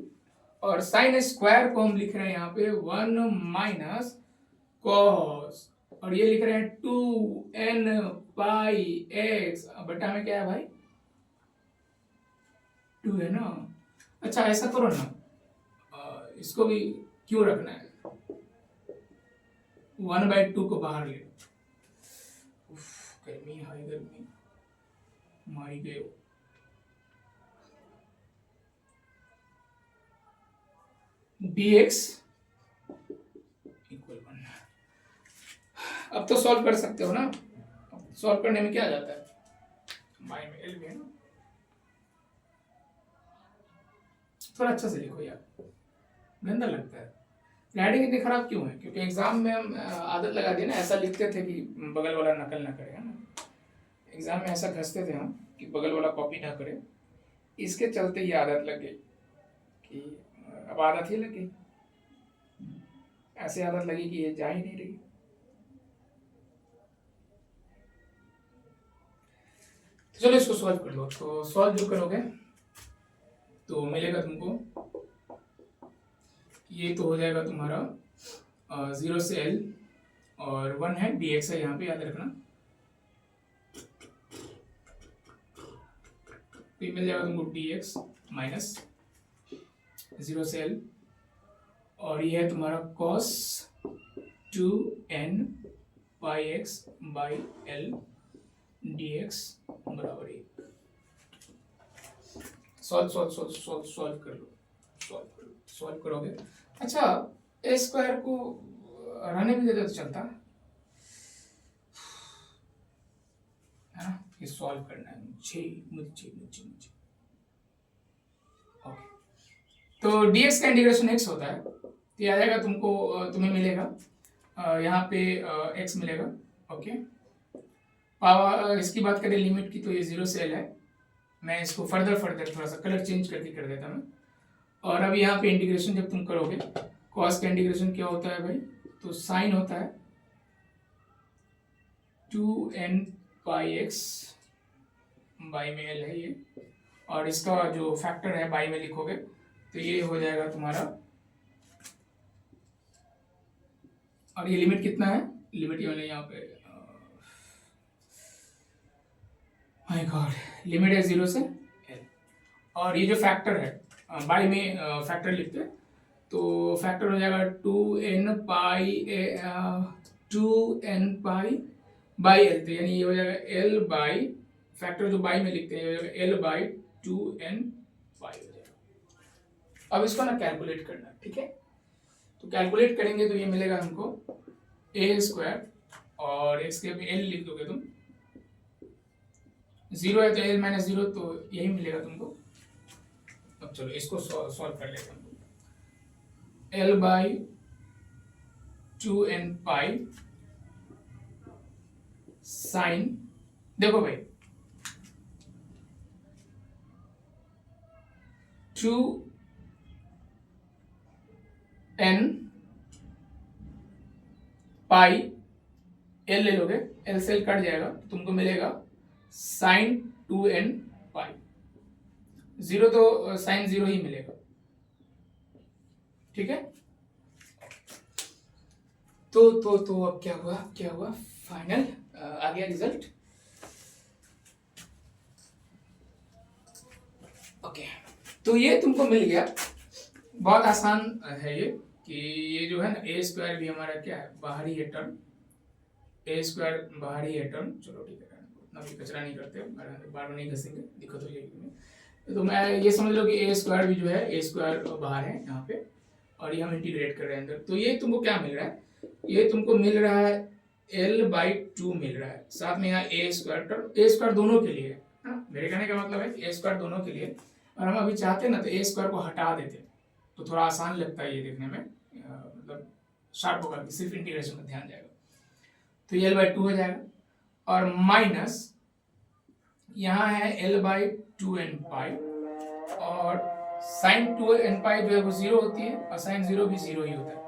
और साइन स्क्वायर को हम लिख रहे हैं यहाँ पे 1 माइनस कॉस, और ये लिख रहे हैं 2n पाई x, बटा में क्या है भाई 2 है ना। अच्छा ऐसा करो ना, इसको भी क्यों रखना है, 1/2 को बाहर ले लो। गर्मी हाई गर्मी मारी गए। dx equal 1। अब तो सॉल्व कर सकते हो ना, सॉल्व करने में क्या जाता है, माइंड में एल भी है ना। थोड़ा अच्छा से लिखो यार, गंदा लगता है। राइटिंग इतनी खराब क्यों है, क्योंकि एग्जाम में हम आदत लगा दी ना, ऐसा लिखते थे कि बगल वाला नकल ना करे, है ना। एग्जाम में ऐसा घसते थे हम कि बगल वाला कॉपी ना करे, इसके चलते ये आदत लग गई कि अब आदत ही लग गई, ऐसे आदत लगी कि ये जा ही नहीं रही। तो चलो इसको सॉल्व कर लो। तो सॉल्व जो करोगे तो मिलेगा तुमको, ये तो हो जाएगा तुम्हारा 0 से l, और 1 है dx है यहाँ पे, याद रखना। तो ये मिल जाएगा तुमको dx माइनस 0 से l, और ये है तुम्हारा cos 2n pi x by l dx बराबर 1। सॉल्व कर लो, सॉल्व करोगे। अच्छा ए स्क्वायर को रहने भी देते तो चलता है ना, ये सॉल्व करना है मुझे। ओके, तो dx का इंटीग्रेशन x होता है, तो ये आ जाएगा तुमको, तुम्हें मिलेगा यहाँ पे x मिलेगा। ओके, पावर इसकी बात करें लिमिट की, तो ये 0 से l है। मैं इसको फर्दर थोड़ा सा कलर चेंज करके कर देता मैं। और अब यहाँ पे इंटीग्रेशन जब तुम करोगे, कॉस का इंटीग्रेशन क्या होता है भाई, तो साइन होता है 2n पाई एक्स बाई में एल है ये, और इसका जो फैक्टर है बाई में लिखोगे तो ये हो जाएगा तुम्हारा, और ये लिमिट कितना है, लिमिट ये वाले यहाँ पे माय गॉड लिमिट है 0 से एल, और ये जो फैक्टर है बाई में फैक्टर लिखते हैं तो फैक्टर हो जाएगा 2n पाई बाई एल, तो यानी ये हो जाएगा एल बाई फैक्टर जो बाई में लिखते हैं एल बाई 2n पाई हो जाएगा। अब इसको ना कैलकुलेट करना है, ठीक है, तो कैलकुलेट करेंगे तो ये मिलेगा हमको ए स्क्वायर, और इसके एल लिख दोगे तुम, 0 है तो एल माइनस 0 तो यही मिलेगा तुमको। अब चलो इसको सॉल्व कर लेते हैं, L by 2n pi sine, देखो भाई 2n पाई एल ले लोगे, एल से एल कट जाएगा तो तुमको मिलेगा साइन 2n पाई, 0 तो साइन 0 ही मिलेगा, ठीक है। तो अब क्या हुआ फाइनल आ गया रिजल्ट। ओके, तो ये तुमको मिल गया, बहुत आसान है ये, कि ये जो है ना ए स्क्वायर भी हमारा क्या है, बाहरी है टर्म, ए स्क्वायर बाहरी है टर्म, चलो ठीक है, उतना भी कचरा नहीं करते, बार बार नहीं घसेंगे, दिक्कत हो जाएगी। तो मैं ये समझ लो कि ए स्क्वायर भी जो है ए स्क्वायर बाहर है यहाँ पे, और ये हम इंटीग्रेट कर रहे हैं अंदर, तो ये तुमको क्या मिल रहा है, ये तुमको मिल रहा है l बाई 2 मिल रहा है, साथ में यहाँ ए स्क्वायर टर्म, ए स्क्वायर दोनों के लिए है ना, मेरे कहने का मतलब है ए स्क्वायर दोनों के लिए, और हम अभी चाहते हैं ना तो ए स्क्वायर को हटा देते तो थोड़ा आसान लगता है ये देखने में, मतलब शार्प होगा कि सिर्फ इंटीग्रेशन में ध्यान जाएगा, तो ये l बाई 2 हो जाएगा, और माइनस यहाँ है l बाई 2n पाई, और साइन 2n पाई जो है वो 0 होती है, और साइन 0 भी 0 ही होता है।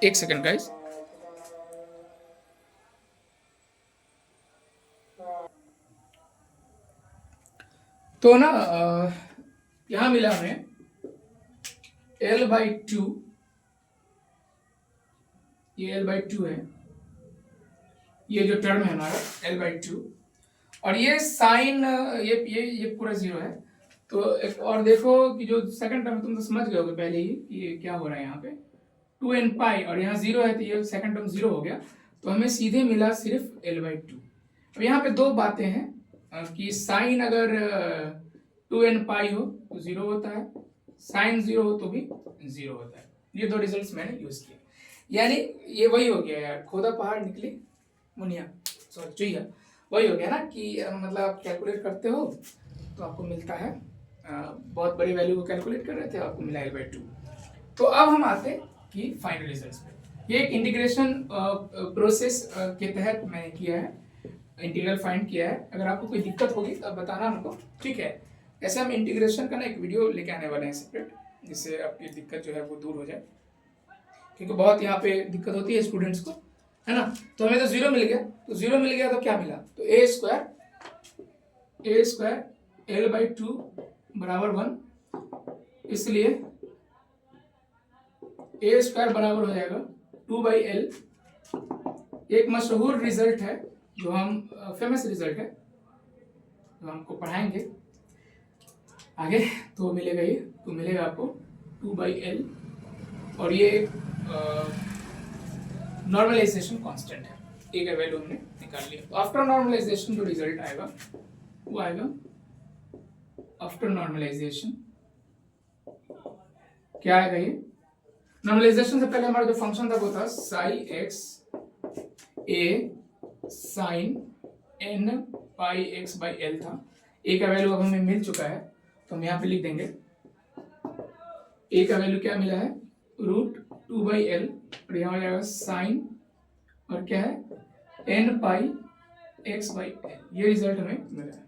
एक सेकंड गाइस, तो ना यहां मिला हमें l बाई 2, ये l बाई 2 है, ये जो टर्म है हमारा l बाई 2, और ये साइन ये पूरा 0 है, तो एक और देखो कि जो सेकंड टर्म तुम तो समझ गए होगे पहले ही ये क्या हो रहा है, यहाँ पे 2n पाई और यहाँ 0 है तो ये सेकंड टर्म 0 हो गया, तो हमें सीधे मिला सिर्फ l बाई 2। अब यहाँ पे दो बातें हैं कि साइन अगर 2n पाई हो तो 0 होता है, साइन 0 हो तो भी 0 होता है, ये दो रिजल्ट्स मैंने यूज किए, यानी ये वही हो गया यार, खोदा पहाड़ निकली मुनिया, सॉरी चुईया, वही हो गया ना कि मतलब आप कैलकुलेट करते हो तो आपको मिलता है, बहुत बड़ी वैल्यू को कैलकुलेट कर रहे थे आपको मिला l/2। तो अब हम आते हैं कि फाइनल रिजल्ट्स पे, ये एक इंटीग्रेशन प्रोसेस के तहत मैंने किया है, इंटीग्रल फाइंड किया है, अगर आपको कोई दिक्कत होगी तो बताना हमको, ठीक है। ऐसे हम इंटीग्रेशन का ना एक वीडियो लेके आने वाले हैं सेपरेट, जिससे आपकी दिक्कत जो है वो दूर हो जाए, क्योंकि बहुत यहाँ पे दिक्कत होती है स्टूडेंट्स को, है ना। तो हमें तो 0 मिल गया, तो 0 मिल गया तो क्या मिला, तो ए स्क्वायर l बाई 2 बराबर 1, इसलिए ए स्क्वायर बराबर हो जाएगा 2 बाई एल। एक मशहूर रिजल्ट है जो हम फेमस रिजल्ट है जो हमको पढ़ाएंगे आगे, तो मिलेगा ये, तो मिलेगा आपको 2 बाई एल, और ये नॉर्मलाइजेशन कांस्टेंट है, एक वैल्यू हमने निकाल लिया। तो आफ्टर नॉर्मलाइजेशन जो रिजल्ट आएगा वो आएगा, आफ्टर नॉर्मलाइजेशन क्या आएगा, ये नॉर्मलाइजेशन से पहले हमारा जो फंक्शन था वो था psi x a sine n pi x by l था, ए का वैल्यू अब हमें मिल चुका है, तो हम यहाँ पे लिख देंगे ए का वैल्यू क्या मिला है, रूट 2 बाई एल, और यहाँ हो जाएगा साइन और क्या है n pi x by L, ये रिजल्ट हमें मिला है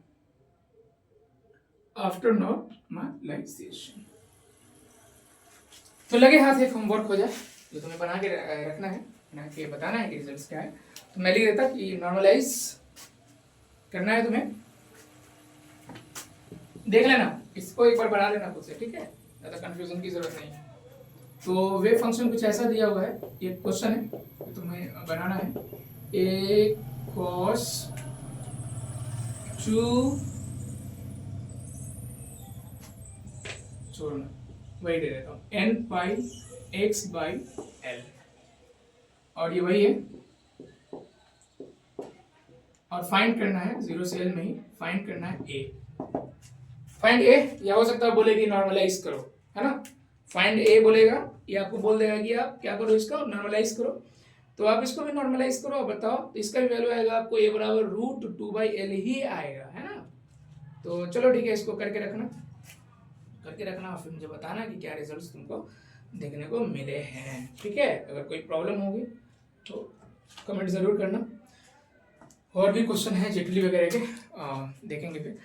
आफ्टर नॉर्मलाइजेशन। तो लगे हाथ एक होमवर्क हो जाए जो तुम्हें बना के रखना है, ना कि बताना है कि रिजल्ट क्या है। तो मैं लिख देता कि नॉर्मलाइज करना है तुम्हें, देख लेना इसको एक बार बना लेना खुद से, ठीक है, ज़्यादा कंफ्यूजन की जरूरत नहीं है। तो वेव फंक्शन कुछ ऐसा दिया हुआ है, ये क्वेश्चन है कि तुम्हें बनाना है a cos 2 छोड़ना वही दे देता हूँ n by x by l, और ये वही है, और फाइंड करना है 0 से l में ही फाइंड करना है a। फाइंड a या हो सकता है बोलेगी नॉर्मलाइज करो, है ना, फाइंड a बोलेगा, ये आपको बोल देगा कि आप क्या करो, इसका नॉर्मलाइज करो। तो आप इसको भी नॉर्मलाइज करो, बताओ तो इसका भी वैल्यू आएगा आपको a बराबर रूट 2/l ही आएगा, है ना। तो चलो ठीक है, इसको करके रखना और फिर मुझे बताना कि क्या रिजल्ट्स तुमको देखने को मिले हैं, ठीक है। अगर कोई प्रॉब्लम होगी तो कमेंट ज़रूर करना। और भी क्वेश्चन है जेटली वगैरह के देखेंगे फिर।